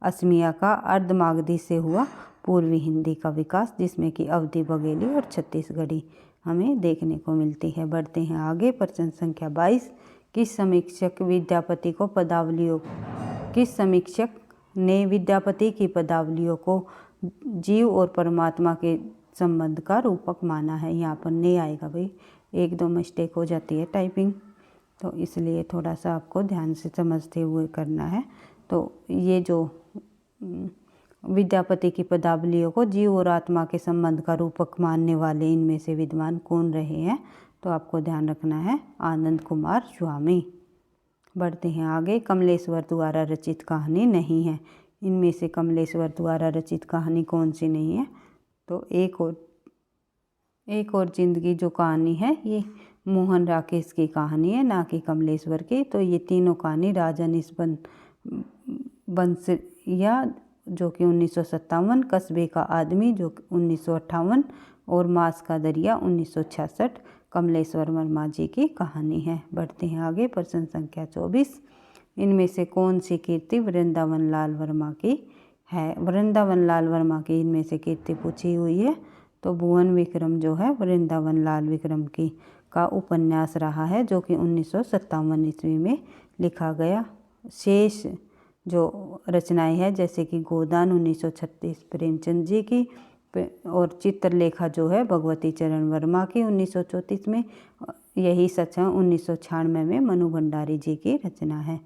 असमिया का। अर्ध मागधी से हुआ पूर्वी हिंदी का विकास, जिसमें कि अवधी, बघेली और छत्तीसगढ़ी हमें देखने को मिलती है। बढ़ते हैं आगे। प्रश्न संख्या 22, किस समीक्षक ने विद्यापति की पदावलियों को जीव और परमात्मा के संबंध का रूपक माना है? यहाँ पर नहीं आएगा भाई, एक दो मिस्टेक हो जाती है टाइपिंग, तो इसलिए थोड़ा सा आपको ध्यान से समझते हुए करना है। तो ये जो विद्यापति की पदावलियों को जीव और आत्मा के संबंध का रूपक मानने वाले इनमें से विद्वान कौन रहे हैं? तो आपको ध्यान रखना है आनंद कुमार स्वामी। बढ़ते हैं आगे। कमलेश्वर द्वारा रचित कहानी नहीं है। इनमें से कमलेश्वर द्वारा रचित कहानी कौन सी नहीं है? तो एक और जिंदगी जो कहानी है ये मोहन राकेश की कहानी है, ना कि कमलेश्वर की। तो ये तीनों कहानी राजा बंसिया जो कि 1957, कस्बे का आदमी जो 1958 और मास का दरिया 1966 कमलेश्वर वर्मा जी की कहानी है। बढ़ते हैं आगे। प्रश्न संख्या 24, इनमें से कौन सी कीर्ति वृंदावन लाल वर्मा की है? वृंदावन लाल वर्मा की इनमें से कीर्ति पूछी हुई है। तो भुवन विक्रम जो है वृंदावन लाल विक्रम की का उपन्यास रहा है, जो कि 1957 ईस्वी में लिखा गया। शेष जो रचनाएं हैं जैसे कि गोदान 1936 प्रेमचंद जी की, और चित्रलेखा जो है भगवती चरण वर्मा की 1934 में। यही सच है 1996 में मनु भंडारी जी की रचना है।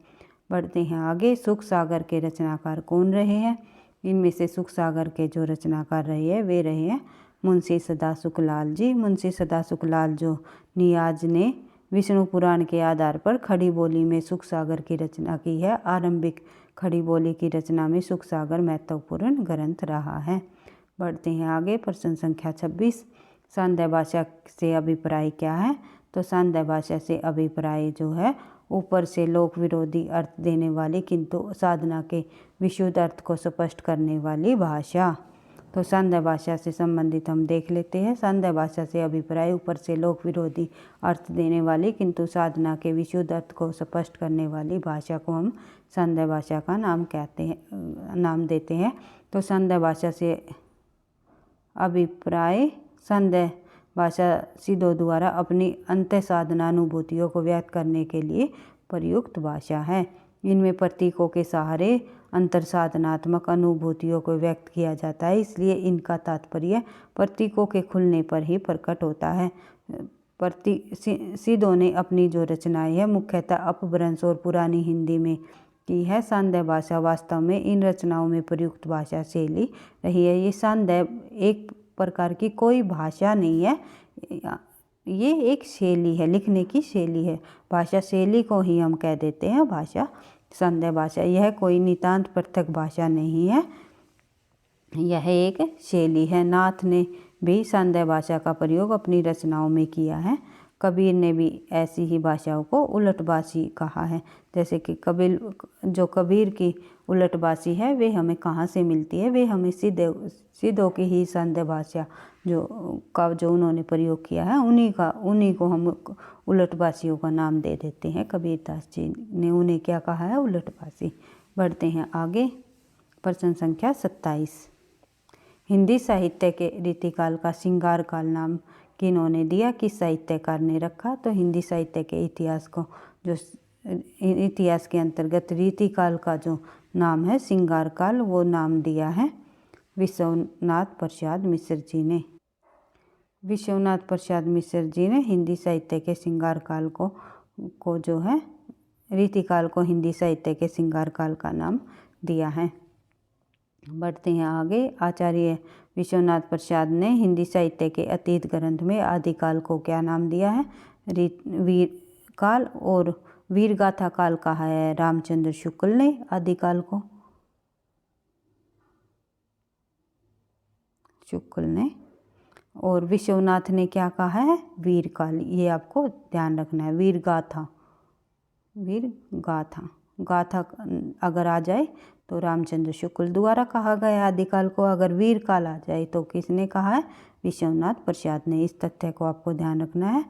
बढ़ते हैं आगे। सुख सागर के रचनाकार कौन रहे हैं? इनमें से सुख सागर के जो रचनाकार रहे हैं वे रहे हैं मुंशी सदा सुखलाल जी। मुंशी सदा सुखलाल जो नियाज ने विष्णु पुराण के आधार पर खड़ी बोली में सुख सागर की रचना की है। आरंभिक खड़ी बोली की रचना में सुख सागर महत्वपूर्ण ग्रंथ रहा है। बढ़ते हैं आगे। प्रश्न संख्या 26, सांध्य भाषा से अभिप्राय क्या है? तो सांध्य भाषा से अभिप्राय जो है ऊपर से लोक विरोधी अर्थ देने वाली किंतु साधना के विशुद्ध अर्थ को स्पष्ट करने वाली भाषा। तो सांध्य भाषा से संबंधित हम देख लेते हैं। सांध्य भाषा से अभिप्राय ऊपर से लोक विरोधी अर्थ देने वाली किंतु साधना के विशुद्ध अर्थ को स्पष्ट करने वाली भाषा को हम सांध्य भाषा का नाम देते हैं। तो सांध्य भाषा से अभिप्राय सांध्य भाषा सिद्धों द्वारा अपनी अंत साधना अनुभूतियों को व्यक्त करने के लिए प्रयुक्त भाषा है। इनमें प्रतीकों के सहारे अंतर साधनात्मक अनुभूतियों को व्यक्त किया जाता है, इसलिए इनका तात्पर्य प्रतीकों के खुलने पर ही प्रकट होता है। सिद्धों ने अपनी जो रचनाएं है मुख्यतः अपभ्रंश और पुरानी हिंदी में की है। सांध्य भाषा वास्तव में इन रचनाओं में प्रयुक्त भाषा शैली रही है। ये सांध्य एक प्रकार की कोई भाषा नहीं है, ये एक शैली है, लिखने की शैली है। भाषा शैली को ही हम कह देते हैं भाषा, सांध्य भाषा। यह कोई नितांत पृथक भाषा नहीं है, यह एक शैली है। नाथ ने भी सांध्य भाषा का प्रयोग अपनी रचनाओं में किया है। कबीर ने भी ऐसी ही भाषाओं को उलटबासी कहा है। जैसे कि कबीर की उलटबासी है वे हमें कहाँ से मिलती है, वे हमें सिद्धों की ही संध्या भाषा जो उन्होंने प्रयोग किया है उन्हीं को हम उलटबासियों का नाम दे देते हैं। कबीरदास जी ने उन्हें क्या कहा है, उलटबासी। बढ़ते हैं आगे। प्रश्न संख्या 27। हिंदी साहित्य के रीतिकाल का श्रृंगार काल नाम किन्होंने दिया, किस साहित्यकार ने रखा? तो हिंदी साहित्य के इतिहास के अंतर्गत रीतिकाल का जो नाम है श्रृंगार काल, वो नाम दिया है विश्वनाथ प्रसाद मिश्र जी ने। विश्वनाथ प्रसाद मिश्र जी ने हिंदी साहित्य के श्रृंगार काल को जो है रीतिकाल को हिंदी साहित्य के श्रृंगार काल का नाम दिया है। बढ़ते हैं आगे। आचार्य विश्वनाथ प्रसाद ने हिंदी साहित्य के अतीत ग्रंथ में आदिकाल को क्या नाम दिया है? वीर काल। और वीर गाथा काल कहा है रामचंद्र शुक्ल ने आदिकाल को, शुक्ल ने। और विश्वनाथ ने क्या कहा है? वीर काल। ये आपको ध्यान रखना है। वीर गाथा गाथा अगर आ जाए तो रामचंद्र शुक्ल द्वारा कहा गया आदिकाल को। अगर वीर काल आ जाए तो किसने कहा है? विश्वनाथ प्रसाद ने। इस तथ्य को आपको ध्यान रखना है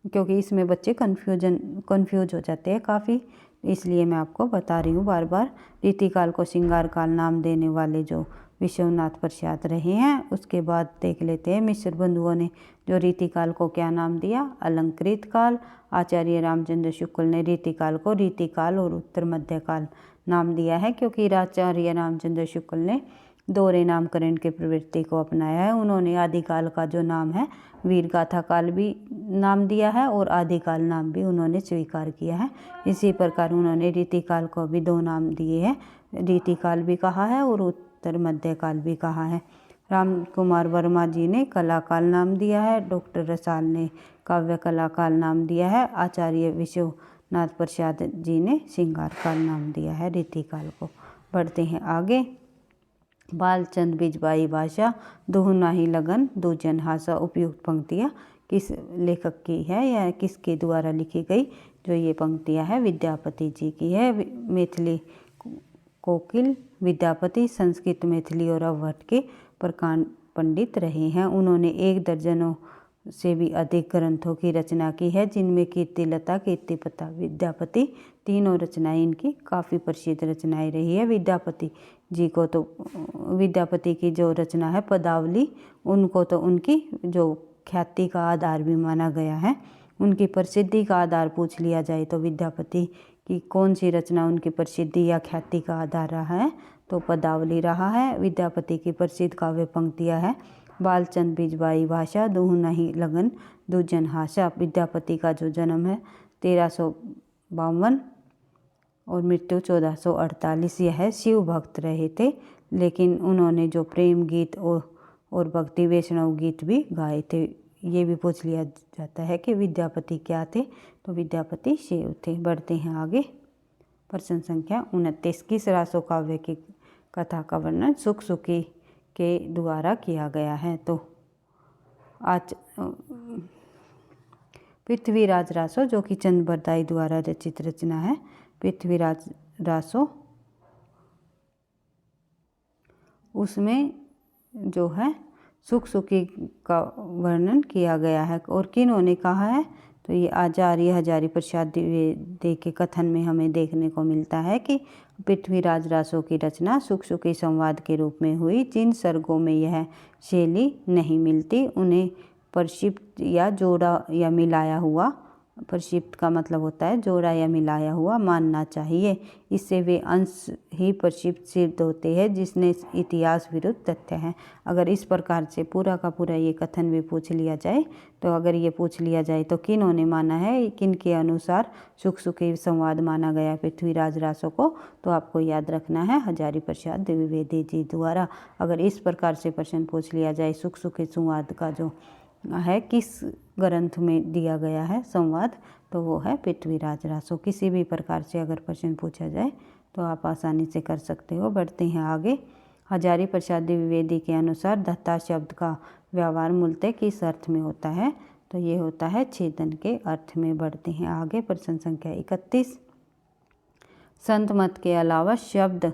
क्योंकि इसमें बच्चे कंफ्यूज हो जाते हैं काफ़ी, इसलिए मैं आपको बता रही हूँ बार बार। रीतिकाल को श्रृंगार काल नाम देने वाले जो विश्वनाथ प्रसाद रहे हैं। उसके बाद देख लेते हैं मिश्र बंधुओं ने जो रीतिकाल को क्या नाम दिया? अलंकृत काल। आचार्य रामचंद्र शुक्ल ने रीतिकाल को रीतिकाल और उत्तर मध्यकाल नाम दिया है क्योंकि आचार्य रामचंद्र शुक्ल ने दोहरे नामकरण के प्रवृत्ति को अपनाया है। उन्होंने आदिकाल का जो नाम है वीर गाथा काल भी नाम दिया है और आदिकाल नाम भी उन्होंने स्वीकार किया है। इसी प्रकार उन्होंने रीतिकाल को भी 2 नाम दिए हैं, रीतिकाल भी कहा है और उत्तर मध्यकाल भी कहा है। राम कुमार वर्मा जी ने कलाकाल नाम दिया है, डॉक्टर रसाल ने काव्य कलाकाल नाम दिया है, आचार्य विश्वनाथ प्रसाद जी ने श्रृंगार काल नाम दिया है रीतिकाल को। बढ़ते हैं आगे। बालचंद बिजबाई भाषा दुहु नाही लगन दूजन हासा उपयुक्त पंक्तियाँ किस लेखक की है या किसके द्वारा लिखी गई? जो ये पंक्तियाँ है विद्यापति जी की है। मैथिली कोकिल विद्यापति संस्कृत, मैथिली और अवहट के प्रकांड पंडित रहे हैं। उन्होंने 1 दर्जनों से भी अधिक ग्रंथों की रचना की है जिनमें कीर्तिलता, कीर्तिपता, विद्यापति तीनों रचनाएं इनकी काफ़ी प्रसिद्ध रचनाएं रही है। विद्यापति की जो रचना है पदावली, उनको तो उनकी जो ख्याति का आधार भी माना गया है। उनकी प्रसिद्धि का आधार पूछ लिया जाए तो विद्यापति की कौन सी रचना उनकी प्रसिद्धि या ख्याति का आधार रहा है? तो पदावली रहा है। विद्यापति की प्रसिद्ध काव्य पंक्तियाँ है बालचंद बिजबाई भाषा दुहु नहीं लगन दूजन हासा। विद्यापति का जो जन्म है 1352 और मृत्यु 1448। यह शिव भक्त रहे थे, लेकिन उन्होंने जो प्रेम गीत और भक्ति वैष्णव गीत भी गाए थे। ये भी पूछ लिया जाता है कि विद्यापति क्या थे? तो विद्यापति शिव थे। बढ़ते हैं आगे। प्रश्न संख्या 29। किस रासो काव्य की कथा का वर्णन सुख सुखी के द्वारा किया गया है? तो आज पृथ्वीराज रासो जो कि चंद बरदाई द्वारा रचित रचना है। पृथ्वीराज रासो, उसमें जो है सुख सुखी का वर्णन किया गया है। और किन्होंने कहा है? तो ये आचार्य हजारी प्रसाद द्विवेदी के कथन में हमें देखने को मिलता है कि पृथ्वीराज रासो की रचना सुख सुखी संवाद के रूप में हुई। जिन सर्गों में यह शैली नहीं मिलती उन्हें प्रक्षिप्त या जोड़ा या मिलाया हुआ, प्रक्षिप्त का मतलब होता है जोड़ा या मिलाया हुआ, मानना चाहिए। इससे वे अंश ही प्रक्षिप्त सिद्ध होते हैं जिसने इतिहास विरुद्ध तथ्य है। अगर इस प्रकार से पूरा का पूरा ये कथन भी पूछ लिया जाए तो अगर ये पूछ लिया जाए तो किन्होंने माना है, किन के अनुसार सुख सुखी संवाद माना गया पृथ्वीराज रासो को? तो आपको याद रखना है हजारी प्रसाद द्विवेदी जी द्वारा। अगर इस प्रकार से प्रश्न पूछ लिया जाए सुख सुखी संवाद का जो है किस ग्रंथ में दिया गया है संवाद, तो वो है पृथ्वीराज रासो। किसी भी प्रकार से अगर प्रश्न पूछा जाए तो आप आसानी से कर सकते हो। बढ़ते हैं आगे। हजारी प्रसाद द्विवेदी के अनुसार दत्ता शब्द का व्यवहार मूलतः किस अर्थ में होता है? तो ये होता है छेदन के अर्थ में। बढ़ते हैं आगे, प्रश्न संख्या 31। संत मत के अलावा शब्द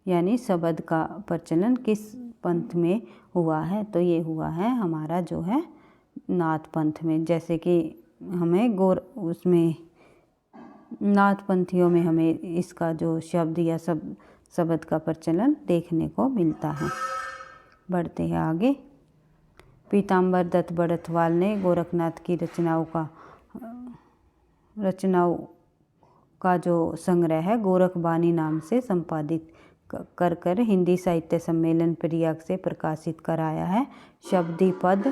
यानी शब्द का प्रचलन किस पंथ में हुआ है? तो ये हुआ है हमारा जो है नाथ पंथ में। जैसे कि हमें उसमें नाथ पंथियों में हमें इसका जो शब्द या शब्द का प्रचलन देखने को मिलता है। बढ़ते हैं आगे, पीताम्बर दत्त बड़थवाल ने गोरखनाथ की रचनाओं का जो संग्रह है गोरखबानी नाम से संपादित कर हिंदी साहित्य सम्मेलन प्रयाग से प्रकाशित कराया है। शब्दी पद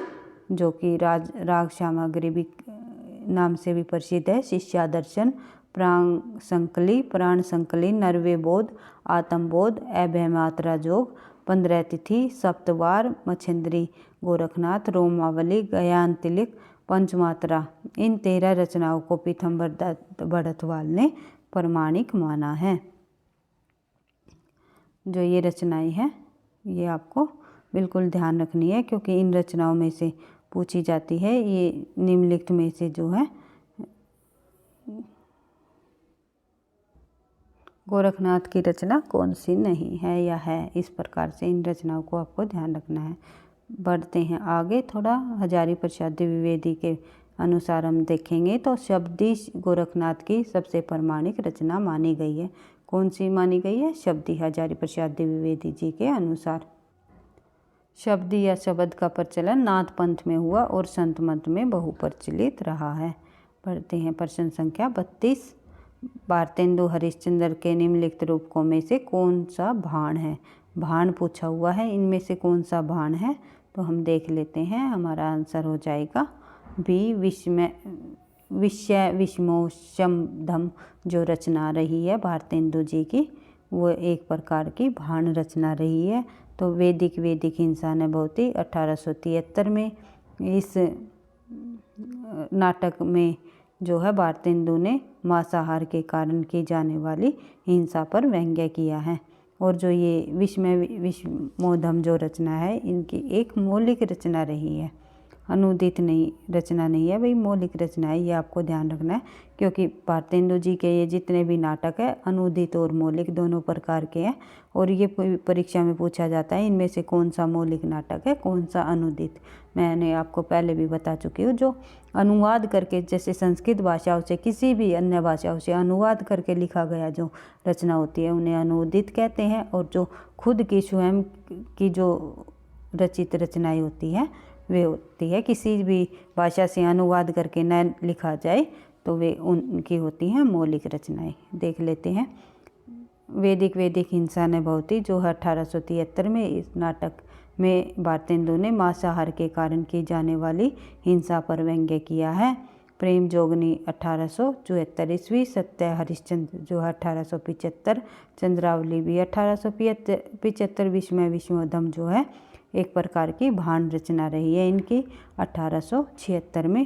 जो कि राग सामग्री भी नाम से भी प्रसिद्ध है, शिष्यादर्शन, प्राण संकली, नरवे बोध, आत्मबोध, अभयमात्रा जोग, 15 तिथि, सप्तवार, मच्छेंद्री गोरखनाथ, रोमावली, गयानतिलक, पंचमात्रा, इन 13 रचनाओं को पीताम्बर दत्त बड़थवाल ने प्रमाणिक माना है। जो ये रचनाएं हैं ये आपको बिल्कुल ध्यान रखनी है, क्योंकि इन रचनाओं में से पूछी जाती है। ये निम्नलिखित में से जो है गोरखनाथ की रचना कौन सी नहीं है या है, इस प्रकार से इन रचनाओं को आपको ध्यान रखना है। बढ़ते हैं आगे, थोड़ा हजारी प्रसाद द्विवेदी के अनुसार हम देखेंगे तो शब्दी गोरखनाथ की सबसे प्रमाणिक रचना मानी गई है। कौन सी मानी गई है? शब्दी, हजारी प्रसाद द्विवेदी जी के अनुसार। शब्दी या शब्द का प्रचलन नाथ पंथ में हुआ और संत मत में बहुप्रचलित रहा है। पढ़ते हैं प्रश्न संख्या 32। भारतेंदु हरिश्चंद्र के निम्नलिखित रूपकों में से कौन सा भाण है? भाण पूछा हुआ है, इनमें से कौन सा भाण है? तो हम देख लेते हैं, हमारा आंसर हो जाएगा बी, विषय विषमोशमधम जो रचना रही है भारतेंदु जी की, वो एक प्रकार की भाण रचना रही है। तो वैदिक हिंसा ने भवती 1873 में इस नाटक में जो है भारतेंदु ने मांसाहार के कारण की जाने वाली हिंसा पर व्यंग्य किया है। और जो ये विषमोधम जो रचना है इनकी एक मौलिक रचना रही है, अनुदित नहीं रचना नहीं है भाई, मौलिक रचना है, ये आपको ध्यान रखना है। क्योंकि भारतेंदु जी के ये जितने भी नाटक है अनुदित और मौलिक दोनों प्रकार के हैं, और ये परीक्षा में पूछा जाता है इनमें से कौन सा मौलिक नाटक है, कौन सा अनुदित। मैंने आपको पहले भी बता चुकी हूँ, जो अनुवाद करके जैसे संस्कृत भाषाओं से किसी भी अन्य भाषाओं से अनुवाद करके लिखा गया जो रचना होती है उन्हें अनुदित कहते हैं, और जो खुद की स्वयं की जो रचित रचनाएं होती हैं वे होती है किसी भी भाषा से अनुवाद करके न लिखा जाए तो वे उनकी होती हैं मौलिक रचनाएं। देख लेते हैं, वैदिक हिंसा ने भवती जो है 1873 में इस नाटक में भारतेंदु ने मांसाहार के कारण की जाने वाली हिंसा पर व्यंग्य किया है। प्रेम जोगनी 1874 ईस्वी, सत्य हरिश्चंद्र जो है 1875, चंद्रावली भी 1875, विषमोधम जो है एक प्रकार की भाण रचना रही है इनकी 1876 में।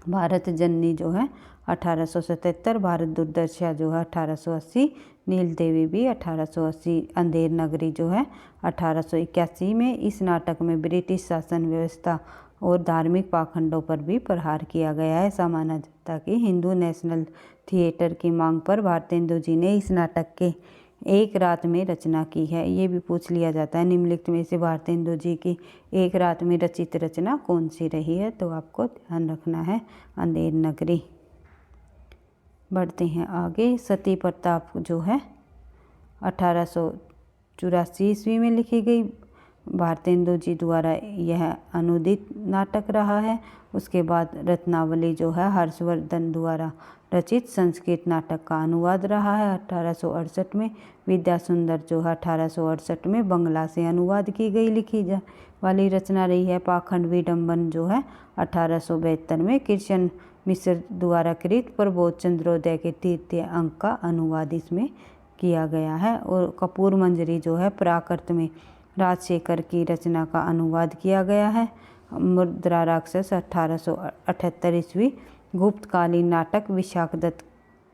भारत जननी जो है 1877, भारत दुर्दशा जो है 1880, नील देवी भी 1880, अंधेर नगरी जो है 1881 में। इस नाटक में ब्रिटिश शासन व्यवस्था और धार्मिक पाखंडों पर भी प्रहार किया गया है। ऐसा माना जाता कि हिंदू नेशनल थिएटर की मांग पर भारतेंदु जी ने इस नाटक के एक रात में रचना की है। ये भी पूछ लिया जाता है निम्नलिखित में से भारतेंदु जी की एक रात में रचित रचना कौन सी रही है? तो आपको ध्यान रखना है अंधेर नगरी। बढ़ते हैं आगे, सती प्रताप जो है 1884 ईस्वी में लिखी गई भारतेंदु जी द्वारा यह अनुदित नाटक रहा है। उसके बाद रत्नावली जो है हर्षवर्धन द्वारा रचित संस्कृत नाटक का अनुवाद रहा है 1868 में। विद्या सुंदर जो है 1868 में बंगला से अनुवाद की गई लिखी जा वाली रचना रही है। पाखंड विडम्बन जो है 1872 में कृष्ण मिश्र द्वारा कृत प्रबोध चंद्रोदय के 3 अंक का अनुवाद इसमें किया गया है। और कपूर मंजरी जो है प्राकृत में राजशेखर की रचना का अनुवाद किया गया है। मुद्रा राक्षस 1878 ईस्वी, गुप्तकालीन नाटक विशाख दत्त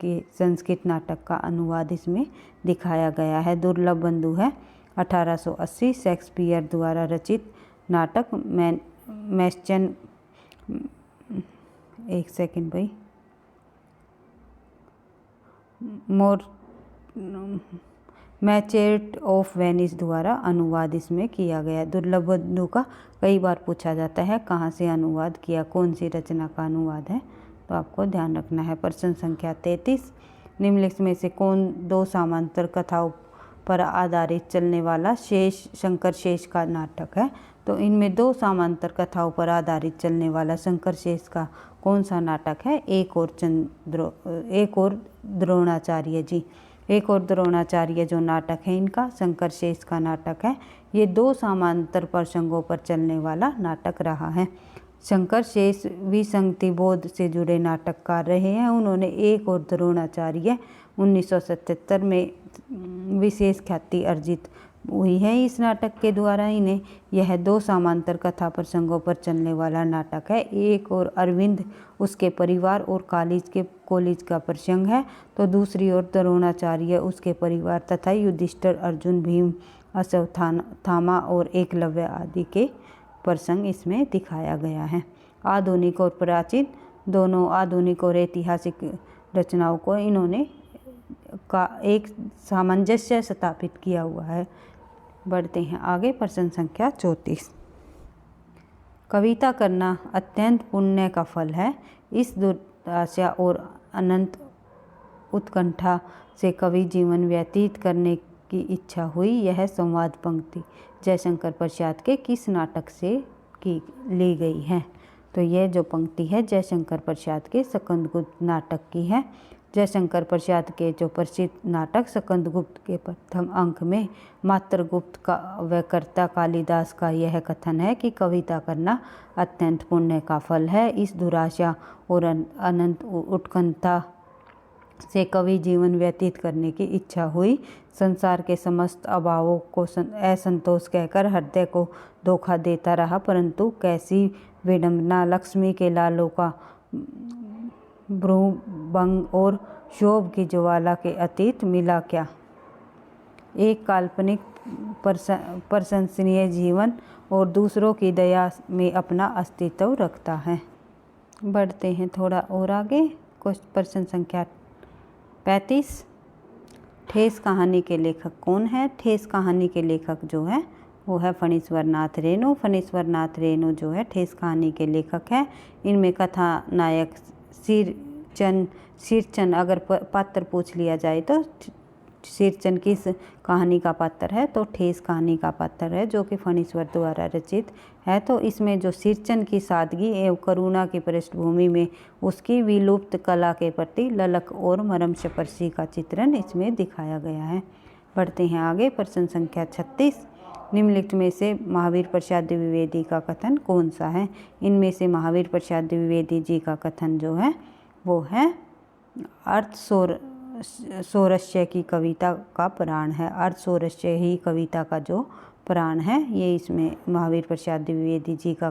के संस्कृत नाटक का अनुवाद इसमें दिखाया गया है। दुर्लभ बंधु है 1880, शेक्सपियर द्वारा रचित नाटक मैस्चन एक सेकंड भाई, मोर मैचेट ऑफ वेनिस द्वारा अनुवाद इसमें किया गया। दुर्लभ बंधु का कई बार पूछा जाता है कहाँ से अनुवाद किया, कौन सी रचना का अनुवाद है, तो आपको ध्यान रखना है। प्रश्न संख्या 33, निम्नलिखित में से कौन दो समांतर कथाओं पर आधारित चलने वाला शंकर शेष का नाटक है। तो इनमें दो समांतर कथाओं पर आधारित चलने वाला शंकर शेष का कौन सा नाटक है। एक और द्रोणाचार्य जी, एक और द्रोणाचार्य जो नाटक है इनका शंकर शेष का नाटक है। ये दो समांतर प्रसंगों पर चलने वाला नाटक रहा है। शंकर शेष विसंगति बोध से जुड़े नाटककार रहे हैं। उन्होंने एक और द्रोणाचार्य 1977 में विशेष ख्याति अर्जित हुई है इस नाटक के द्वारा। इन्हें यह दो समांतर कथा प्रसंगों पर चलने वाला नाटक है। एक और अरविंद उसके परिवार और कॉलेज का प्रसंग है, तो दूसरी ओर द्रोणाचार्य उसके परिवार तथा युधिष्ठिर, अर्जुन, भीम, अश्वत्थामा और एकलव्य आदि के प्रसंग इसमें दिखाया गया है। आधुनिक और प्राचीन, दोनों आधुनिक और ऐतिहासिक रचनाओं को इन्होंने का एक सामंजस्य स्थापित किया हुआ है। बढ़ते हैं आगे। प्रश्न संख्या 34, कविता करना अत्यंत पुण्य का फल है। इस दुर्दशा और अनंत उत्कंठा से कवि जीवन व्यतीत करने की इच्छा हुई। यह संवाद पंक्ति जयशंकर प्रसाद के किस नाटक से ली गई है। तो यह जो पंक्ति है जयशंकर प्रसाद के स्कंदगुप्त नाटक की है। जयशंकर प्रसाद के जो प्रसिद्ध नाटक स्कंदगुप्त के प्रथम अंक में मात्रगुप्त का व्याकर्ता कालिदास का यह कथन है कि कविता करना अत्यंत पुण्य का फल है। इस दुराशा और अनंत उत्कंठा से कवि जीवन व्यतीत करने की इच्छा हुई। संसार के समस्त अभावों को असंतोष कहकर हृदय को धोखा देता रहा, परंतु कैसी विडंबना, लक्ष्मी के लालों का भ्रूभंग और क्षोभ की ज्वाला के अतीत मिला क्या। एक काल्पनिक प्रशंसनीय जीवन और दूसरों की दया में अपना अस्तित्व रखता है। बढ़ते हैं थोड़ा और आगे। प्रश्न संख्या 35, ठेस कहानी के लेखक कौन है। ठेस कहानी के लेखक जो है वो है फणीश्वर नाथ रेणु। फणीश्वर नाथ रेणु जो है ठेस कहानी के लेखक है। इनमें कथानायक शीरचंद अगर पात्र पूछ लिया जाए तो शीरचंद किस कहानी का पात्र है, तो ठेस कहानी का पात्र है जो कि फणीश्वर द्वारा रचित है। तो इसमें जो शीरचंद की सादगी एवं करुणा की पृष्ठभूमि में उसकी विलुप्त कला के प्रति ललक और मर्मस्पर्शी का चित्रण इसमें दिखाया गया है। बढ़ते हैं आगे। प्रश्न संख्या 36, निम्नलिखित में से महावीर प्रसाद द्विवेदी का कथन कौन सा है। इनमें से महावीर प्रसाद द्विवेदी जी का कथन जो है वो है अर्थ सौरस्य की कविता का प्राण है। अर्थ सौरस्य ही कविता का जो प्राण है, ये इसमें महावीर प्रसाद द्विवेदी जी का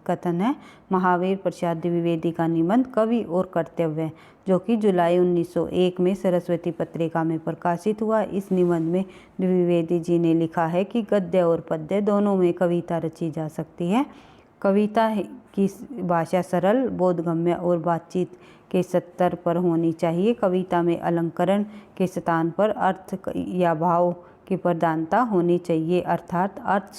कथन है। महावीर प्रसाद द्विवेदी का निबंध कवि और कर्तव्य जो कि जुलाई 1901 में सरस्वती पत्रिका में प्रकाशित हुआ। इस निबंध में द्विवेदी जी ने लिखा है कि गद्य और पद्य दोनों में कविता रची जा सकती है। कविता की भाषा सरल, बोधगम्य और बातचीत के स्तर पर होनी चाहिए। कविता में अलंकरण के स्थान पर अर्थ या भाव की प्रधानता होनी चाहिए, अर्थात अर्थ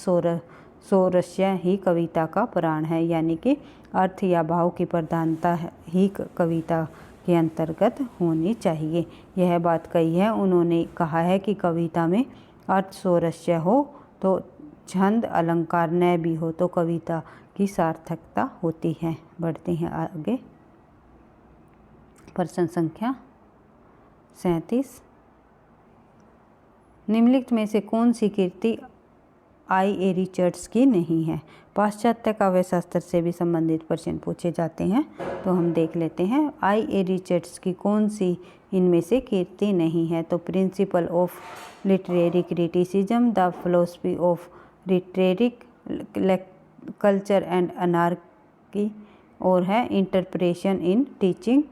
सौरस्य ही कविता का प्राण है, यानी कि अर्थ या भाव की प्रधानता ही कविता के अंतर्गत होनी चाहिए। यह बात कही है उन्होंने। कहा है कि कविता में अर्थ सौरस्य हो तो छंद अलंकार न भी हो तो कविता की सार्थकता होती है। बढ़ते हैं आगे। प्रश्न संख्या 37, निम्नलिखित में से कौन सी कीर्ति I.A. रिचर्ड्स की नहीं है। पाश्चात्य काव्य शास्त्र से भी संबंधित प्रश्न पूछे जाते हैं, तो हम देख लेते हैं। I.A. रिचर्ड्स की कौन सी इनमें से कीर्ति नहीं है। तो principle of literary criticism, the philosophy of literary culture and anarchy, और है interpretation in teaching.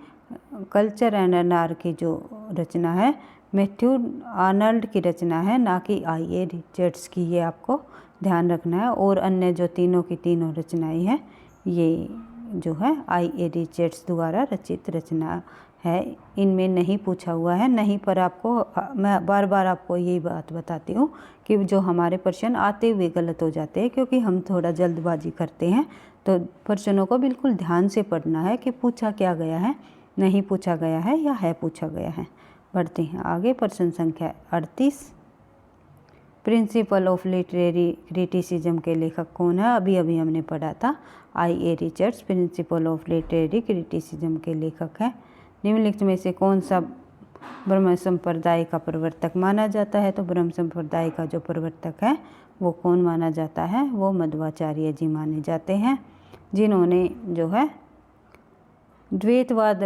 Culture and anarchy जो रचना है मैथ्यू आर्नल्ड की रचना है, ना कि I.A. रिचर्ड्स की, ये आपको ध्यान रखना है। और अन्य जो तीनों की तीनों रचनाएं हैं ये जो है I.A. रिचर्ड्स द्वारा रचित रचना है। इनमें नहीं पूछा हुआ है, नहीं, पर आपको मैं बार बार आपको यही बात बताती हूँ कि जो हमारे प्रश्न आते हुए गलत हो जाते हैं क्योंकि हम थोड़ा जल्दबाजी करते हैं। तो प्रश्नों को बिल्कुल ध्यान से पढ़ना है कि पूछा क्या गया है, नहीं पूछा गया है या है पूछा गया है। बढ़ते हैं आगे। प्रश्न संख्या 38, प्रिंसिपल ऑफ लिटरेरी क्रिटिसिज्म के लेखक कौन है? अभी अभी हमने पढ़ा था, I.A. Richards principle of literary criticism के लेखक है। निम्नलिखित में से कौन सा ब्रह्म संप्रदाय का प्रवर्तक माना जाता है? तो ब्रह्म संप्रदाय का जो प्रवर्तक है वो कौन माना जाता है? वो मध्वाचार्य जी माने जाते हैं, जिन्होंने जो है द्वैतवाद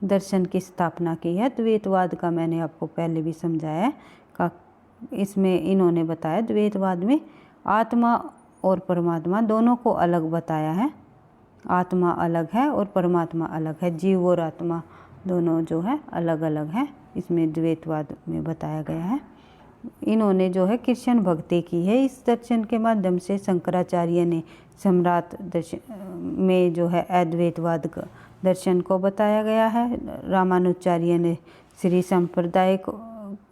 दर्शन की स्थापना की है। द्वैतवाद का मैंने आपको पहले भी समझाया है का इसमें इन्होंने बताया द्वैतवाद में आत्मा और परमात्मा दोनों को अलग बताया है। आत्मा अलग है और परमात्मा अलग है, जीव और आत्मा दोनों जो है अलग अलग है, इसमें द्वैतवाद में बताया गया है। इन्होंने जो है कृष्ण भक्ति की है। इस दर्शन के माध्यम से शंकराचार्य ने सम्राट दर्शन में जो है अद्वैतवाद दर्शन को बताया गया है। रामानुजाचार्य ने श्री सांप्रदायिक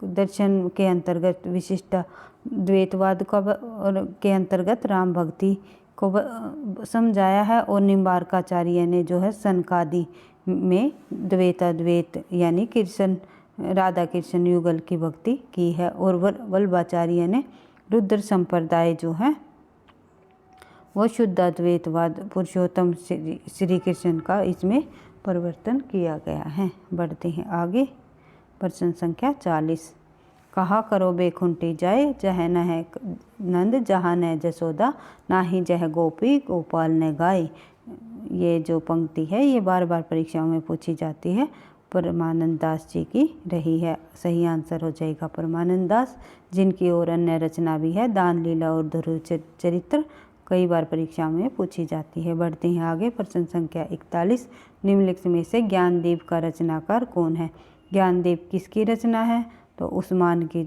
दर्शन के अंतर्गत विशिष्ट द्वैतवाद के अंतर्गत राम भक्ति को समझाया है। और निम्बार्काचार्य ने जो है सनकादि में द्वैताद्वैत यानी कृष्ण राधा कृष्ण युगल की भक्ति की है। और वल्लभाचार्य ने रुद्र संप्रदाय जो है वो शुद्ध अद्वैतवाद पुरुषोत्तम श्री कृष्ण का इसमें परिवर्तन किया गया है। बढ़ते हैं आगे। प्रश्न संख्या 40, कहा करो बेखुंटी जाए, जह न है नंद जहाँ न जसोदा, ना ही जह गोपी गोपाल ने गाए। ये जो पंक्ति है ये बार बार परीक्षाओं में पूछी जाती है, परमानंद दास जी की रही है। सही आंसर हो जाएगा परमानंद दास, जिनकी और अन्य रचना भी है दान लीला और ध्रुव चरित्र, कई बार परीक्षाओं में पूछी जाती है। बढ़ते हैं आगे। प्रश्न संख्या 41, निम्नलिखित में से ज्ञानदीप का रचनाकार कौन है? ज्ञानदीप किसकी रचना है? तो उस्मान की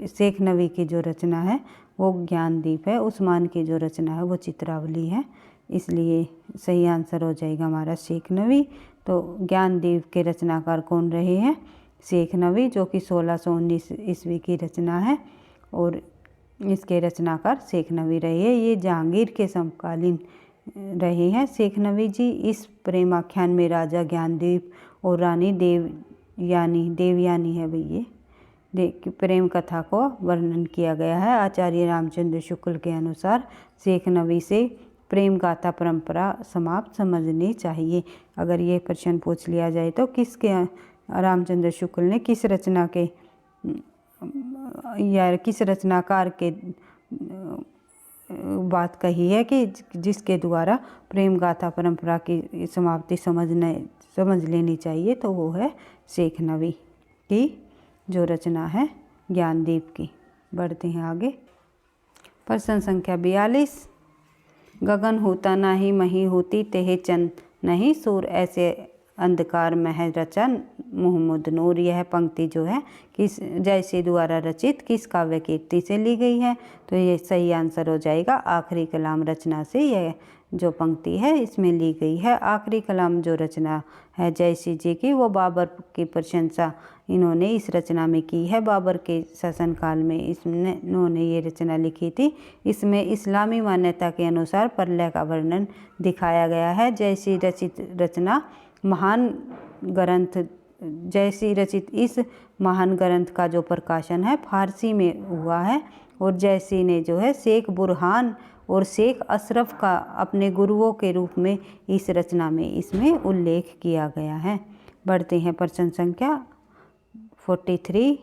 शेख नवी की जो रचना है वो ज्ञानदीप है। उस्मान की जो रचना है वो चित्रावली है, इसलिए सही आंसर हो जाएगा हमारा शेख नवी। तो ज्ञानदीप के रचनाकार कौन रहे हैं? शेख नवी, जो कि 1619 ईस्वी की रचना है और इसके रचनाकार शेख नवी रहे हैं। ये जहांगीर के समकालीन रहे हैं शेख नवी जी। इस प्रेमाख्यान में राजा ज्ञानदीप और रानी देवयानी है भैया प्रेम कथा को वर्णन किया गया है। आचार्य रामचंद्र शुक्ल के अनुसार शेख नवी से प्रेम गाथा परंपरा समाप्त समझनी चाहिए। अगर ये प्रश्न पूछ लिया जाए तो किसके रामचंद्र शुक्ल ने किस रचना के या किस रचनाकार के बात कही है कि जिसके द्वारा प्रेम गाथा परंपरा की समाप्ति समझ लेनी चाहिए? तो वो है शेख नवी की जो रचना है ज्ञानदीप की। बढ़ते हैं आगे। प्रश्न संख्या 42, गगन होता नाही मही होती तेह चंद नहीं, सूर ऐसे अंधकार मह रचा मोहम्मद नूर। यह पंक्ति जो है किस जैसे द्वारा रचित किस काव्य कीर्ति से ली गई है? तो ये सही आंसर हो जाएगा आखिरी कलाम रचना से यह जो पंक्ति है इसमें ली गई है। आखिरी कलाम जो रचना है जयसी जी की, वो बाबर की प्रशंसा इन्होंने इस रचना में की है। बाबर के शासनकाल में इन्होंने ये रचना लिखी थी। इसमें इस्लामी मान्यता के अनुसार प्रलय का वर्णन दिखाया गया है। जयसी रचित रचना महान ग्रंथ जयसी रचित इस महान ग्रंथ का जो प्रकाशन है फारसी में हुआ है। और जयसी ने जो है शेख बुरहान और शेख अशरफ का अपने गुरुओं के रूप में इस रचना में इसमें उल्लेख किया गया है। बढ़ते हैं प्रश्न संख्या 43,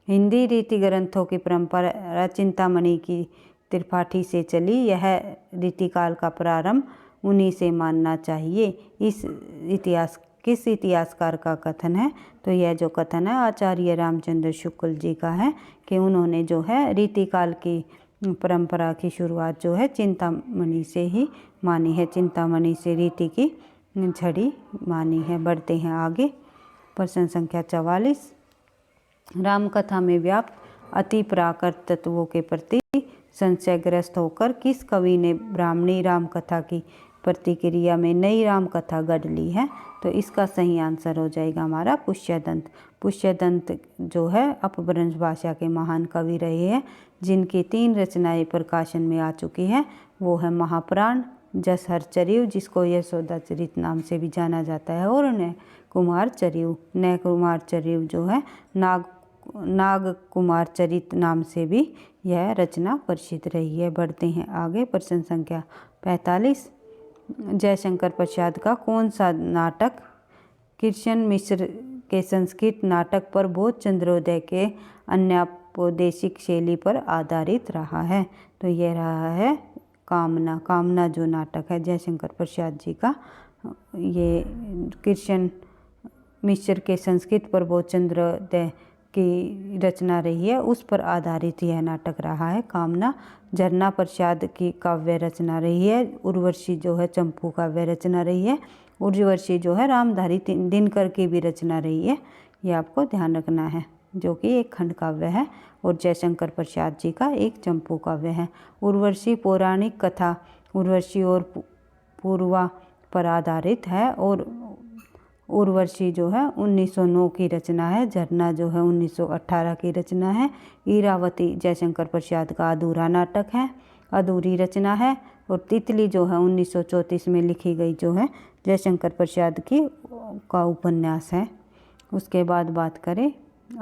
हिंदी रीति ग्रंथों की परंपरा चिंतामणि की त्रिपाठी से चली। यह रीतिकाल का प्रारंभ उन्हीं से मानना चाहिए। किस इतिहासकार का कथन है? तो यह जो कथन है आचार्य रामचंद्र शुक्ल जी का है कि उन्होंने जो है रीतिकाल की परंपरा की शुरुआत जो है चिंतामणि से ही मानी है। चिंतामणि से रीति की छड़ी मानी है। बढ़ते हैं आगे। प्रश्न संख्या 44, रामकथा में व्याप्त अति प्राकृत तत्वों के प्रति संशयग्रस्त होकर किस कवि ने ब्राह्मणी रामकथा की प्रतिक्रिया में नई राम कथा गढ़ ली है। तो इसका सही आंसर हो जाएगा हमारा पुष्यदंत। पुष्यदंत जो है अपभ्रंश भाषा के महान कवि रहे हैं, जिनकी 3 रचनाएं प्रकाशन में आ चुकी हैं। वो है महापुराण, जसहरचर्यु जिसको यशोदाचरित नाम से भी जाना जाता है, और नय कुमार चर्यु जो है नाग कुमार चरित नाम से भी यह रचना प्रसिद्ध रही है। बढ़ते हैं आगे, प्रश्न संख्या 45। जयशंकर प्रसाद का कौन सा नाटक कृष्ण मिश्र के संस्कृत नाटक पर बोध चंद्रोदय के अन्यापदेशिक शैली पर आधारित रहा है? तो यह रहा है कामना जो नाटक है जयशंकर प्रसाद जी का, ये कृष्ण मिश्र के संस्कृत पर बोध चंद्रोदय की रचना रही है, उस पर आधारित यह नाटक रहा है कामना। झरना प्रसाद की काव्य रचना रही है। उर्वशी जो है चंपू काव्य रचना रही है। उर्वशी जो है रामधारी दिनकर की भी रचना रही है, ये आपको ध्यान रखना है, जो कि एक खंड काव्य है। और जयशंकर प्रसाद जी का एक चंपू काव्य है। उर्वशी पौराणिक कथा उर्वशी और पूर्वा पर आधारित है, और उर्वशी जो है 1909 की रचना है। झरना जो है 1918 की रचना है। ईरावती जयशंकर प्रसाद का अधूरा नाटक है, अधूरी रचना है। और तितली जो है 1934 में लिखी गई जो है जयशंकर प्रसाद की का उपन्यास है। उसके बाद बात करें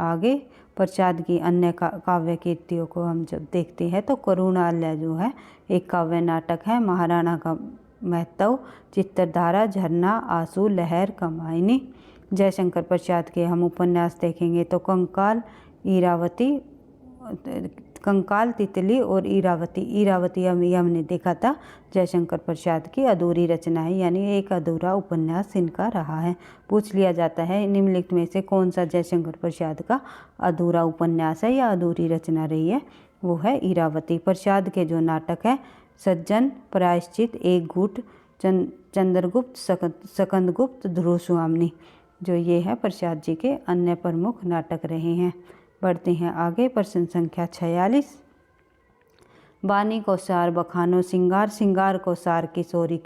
आगे प्रसाद की अन्य काव्य कीर्तियों को हम जब देखते हैं तो करुणालय जो है एक काव्य नाटक है। महाराणा का महत्व, चित्रधारा, झरना, आंसू, लहर, कमायनी। जयशंकर प्रसाद के हम उपन्यास देखेंगे तो कंकाल, तितली और ईरावती हमने देखा था जयशंकर प्रसाद की अधूरी रचना है, यानी एक अधूरा उपन्यास इनका रहा है। पूछ लिया जाता है निम्नलिखित में से कौन सा जयशंकर प्रसाद का अधूरा उपन्यास है या अधूरी रचना रही है? वो है ईरावती। प्रसाद के जो नाटक है सज्जन, प्रायश्चित, एक घूट, चंद्रगुप्त, सकंदगुप्त, ध्रुवस्वामिनी, जो ये है प्रसाद जी के अन्य प्रमुख नाटक रहे हैं। बढ़ते हैं आगे, प्रश्न संख्या 46। बानी को सार बखानो सिंगार, सिंगार को सार किशोरी,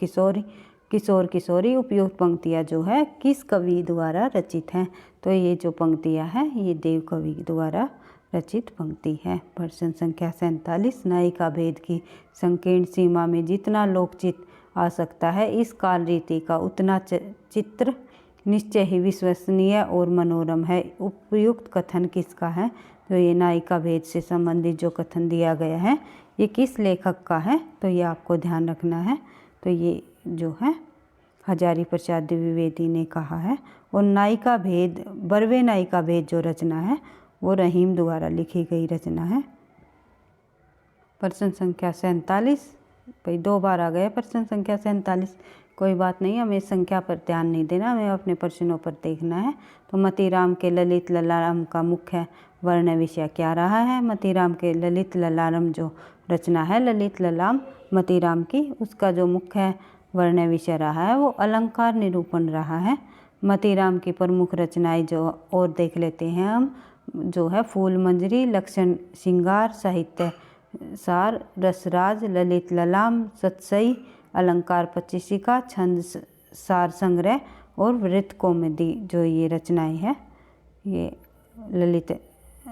किशोरी उपयुक्त पंक्तियाँ जो है किस कवि द्वारा रचित हैं? तो ये जो पंक्तियाँ हैं ये देव कवि द्वारा रचित पंक्ति है। प्रश्न संख्या 47। नायिका भेद की संकीर्ण सीमा में जितना लोकचित आ सकता है, इस काल रीति का उतना चित्र निश्चय ही विश्वसनीय और मनोरम है। उपयुक्त कथन किसका है? तो ये नायिका भेद से संबंधित जो कथन दिया गया है ये किस लेखक का है? तो ये आपको ध्यान रखना है। तो ये जो है हजारी प्रसाद द्विवेदी ने कहा है। और नायिका भेद, बरवे नायिका भेद जो रचना है वो रहीम द्वारा लिखी गई रचना है। प्रश्न संख्या 47, भाई 2 बार आ गया प्रश्न संख्या 47। कोई बात नहीं, हमें संख्या पर ध्यान नहीं देना, हमें अपने प्रश्नों पर देखना है। तो मतीराम के ललित ललारम का मुख्य वर्ण विषय क्या रहा है? मतीराम के ललित ललारम जो रचना है ललित ललाम मतीराम की, उसका जो मुख्य वर्ण विषय रहा है वो अलंकार निरूपण रहा है। मतीराम की प्रमुख रचनाएं जो और देख लेते हैं हम, जो है फूल मंजरी, लक्षण श्रृंगार, साहित्य सार, रसराज, ललित ललाम, सतसई, अलंकार पच्चीसिका, छंद सार संग्रह और वृत्त कौमुदी, जो ये रचनाएं हैं ये ललित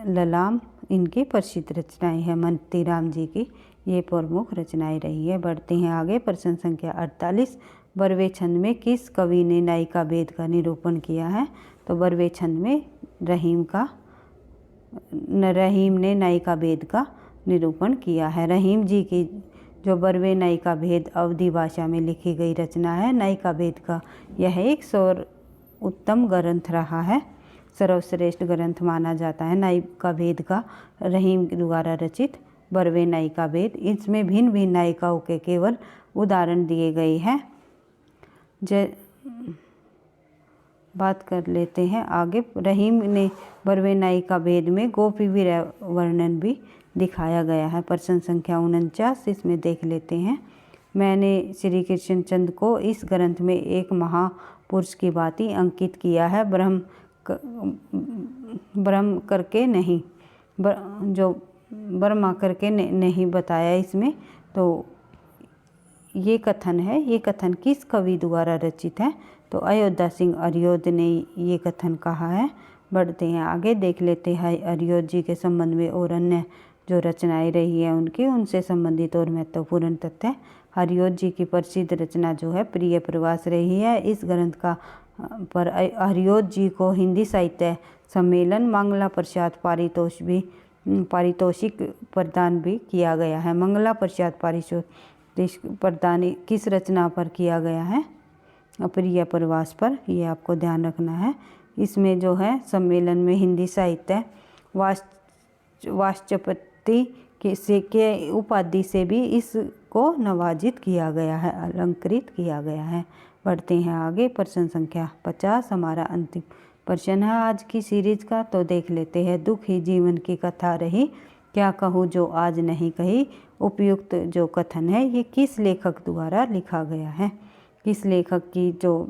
ललाम इनकी प्रसिद्ध रचनाएं हैं। मतीराम जी की ये प्रमुख रचनाएं रही है। बढ़ते हैं आगे, प्रश्न संख्या 48। बरवे छंद में किस कवि ने नायिका भेद का निरूपण किया है? तो बरवे छंद में रहीम ने नायिका भेद का निरूपण किया है। रहीम जी की जो बरवे नायिका भेद अवधी भाषा में लिखी गई रचना है नायिका भेद का, यह एक सर्वोत्तम ग्रंथ रहा है, सर्वश्रेष्ठ ग्रंथ माना जाता है नायिका भेद का रहीम द्वारा रचित बरवे नायिका भेद। इसमें भिन्न भिन्न नायिकाओं के केवल उदाहरण दिए गए हैं। बात कर लेते हैं आगे, रहीम ने बरवे नायिका भेद में गोपी विरह वर्णन भी दिखाया गया है। प्रश्न संख्या 49 इसमें देख लेते हैं। मैंने श्री कृष्णचंद्र को इस ग्रंथ में एक महापुरुष की भांति अंकित किया है, ब्रह्म करके नहीं, जो ब्रह्मा करके नहीं बताया इसमें। तो ये कथन है, ये कथन किस कवि द्वारा रचित है? तो अयोध्या सिंह अरियोध ने ये कथन कहा है। बढ़ते हैं आगे, देख लेते हैं अरियोध जी के संबंध में और अन्य जो रचनाएं रही है उनकी, उनसे संबंधित और महत्वपूर्ण तथ्य। अरियोध जी की प्रसिद्ध रचना जो है प्रिय प्रवास रही है। इस ग्रंथ का पर अरियोध जी को हिंदी साहित्य सम्मेलन मंगला प्रसाद पारितोषिक प्रदान भी किया गया है। मंगला प्रसाद पारितोषिक प्रदान किस रचना पर किया गया है? प्रिय प्रवास पर, ये आपको ध्यान रखना है। इसमें जो है सम्मेलन में हिंदी साहित्य वाचस्पति के उपाधि से भी इसको नवाजित किया गया है, अलंकृत किया गया है। बढ़ते हैं आगे, प्रश्न संख्या 50 हमारा अंतिम प्रश्न है आज की सीरीज का। तो देख लेते हैं, दुख ही जीवन की कथा रही, क्या कहूँ जो आज नहीं कही। उपयुक्त जो कथन है ये किस लेखक द्वारा लिखा गया है? किस लेखक की जो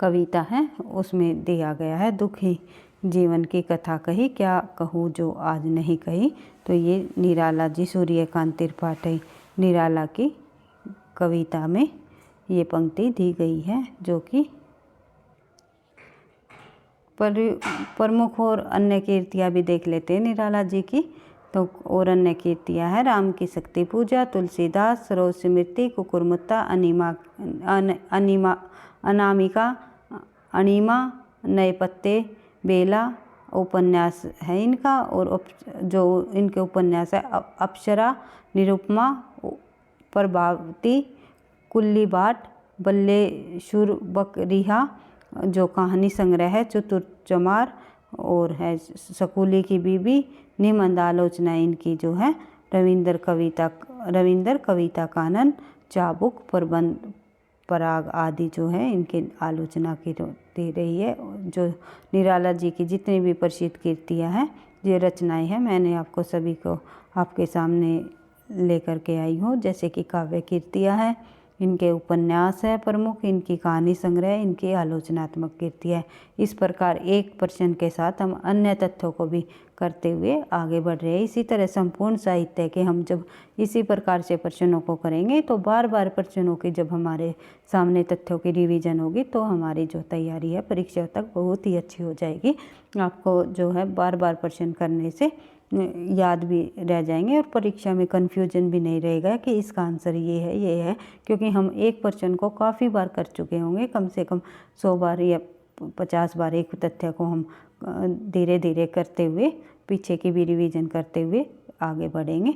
कविता है उसमें दिया गया है, दुख ही जीवन की कथा कही, क्या कहूँ जो आज नहीं कही। तो ये निराला जी, सूर्यकांत त्रिपाठी निराला की कविता में ये पंक्ति दी गई है, जो कि प्रमुख और अन्य कीर्तियाँ भी देख लेते हैं निराला जी की। तो और अन्य कीर्तियाँ हैं, राम की शक्ति पूजा, तुलसीदास, सरोज स्मृति, कुकुरमुत्ता, अनामिका, अणिमा, नए पत्ते, बेला उपन्यास है इनका। और जो इनके उपन्यास है अप्सरा, निरुपमा, प्रभावती, कुल्ली बाट, बल्लेशुर बकरिहा जो कहानी संग्रह है, चतुर चमार और है शकुली की बीबी, निबंध आलोचना इनकी जो है रविंद्र कविता कानन, चाबुक, प्रबंध पराग आदि जो है इनके आलोचना की दे रही है। जो निराला जी की जितनी भी प्रसिद्ध कीर्तियाँ हैं, ये रचनाएं हैं, मैंने आपको सभी को आपके सामने लेकर के आई हूँ। जैसे कि काव्य कीर्तियाँ हैं, इनके उपन्यास है प्रमुख, इनकी कहानी संग्रह, इनकी आलोचनात्मक कृति है। इस प्रकार एक प्रश्न के साथ हम अन्य तथ्यों को भी करते हुए आगे बढ़ रहे हैं। इसी तरह संपूर्ण साहित्य के हम जब इसी प्रकार से प्रश्नों को करेंगे तो बार बार प्रश्नों की जब हमारे सामने तथ्यों की रिवीजन होगी तो हमारी जो तैयारी है परीक्षा तक बहुत ही अच्छी हो जाएगी। आपको जो है बार बार प्रश्न करने से याद भी रह जाएंगे और परीक्षा में कन्फ्यूजन भी नहीं रहेगा कि इसका आंसर ये है, क्योंकि हम एक प्रश्न को काफ़ी बार कर चुके होंगे, कम से कम 100 बार या 50 बार एक तथ्य को हम धीरे धीरे करते हुए पीछे की भी रिवीजन करते हुए आगे बढ़ेंगे।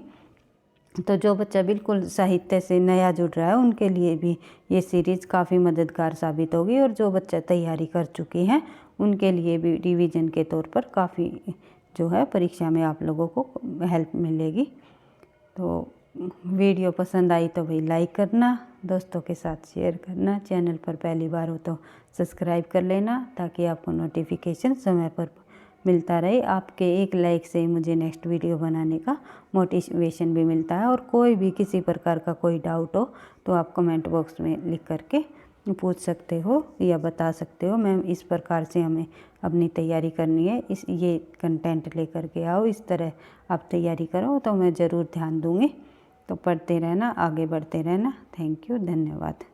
तो जो बच्चा बिल्कुल साहित्य से नया जुड़ रहा है उनके लिए भी ये सीरीज़ काफ़ी मददगार साबित होगी, और जो बच्चा तैयारी कर चुके हैं उनके लिए भी रिवीजन के तौर पर काफ़ी जो है परीक्षा में आप लोगों को हेल्प मिलेगी। तो वीडियो पसंद आई तो भाई लाइक करना, दोस्तों के साथ शेयर करना, चैनल पर पहली बार हो तो सब्सक्राइब कर लेना ताकि आपको नोटिफिकेशन समय पर मिलता रहे। आपके एक लाइक से मुझे नेक्स्ट वीडियो बनाने का मोटिवेशन भी मिलता है। और कोई भी किसी प्रकार का कोई डाउट हो तो आप कमेंट बॉक्स में लिख करके पूछ सकते हो या बता सकते हो मैम इस प्रकार से हमें अपनी तैयारी करनी है, ये कंटेंट लेकर के आओ, इस तरह आप तैयारी करो, तो मैं ज़रूर ध्यान दूँगी। तो पढ़ते रहना, आगे बढ़ते रहना। थैंक यू, धन्यवाद।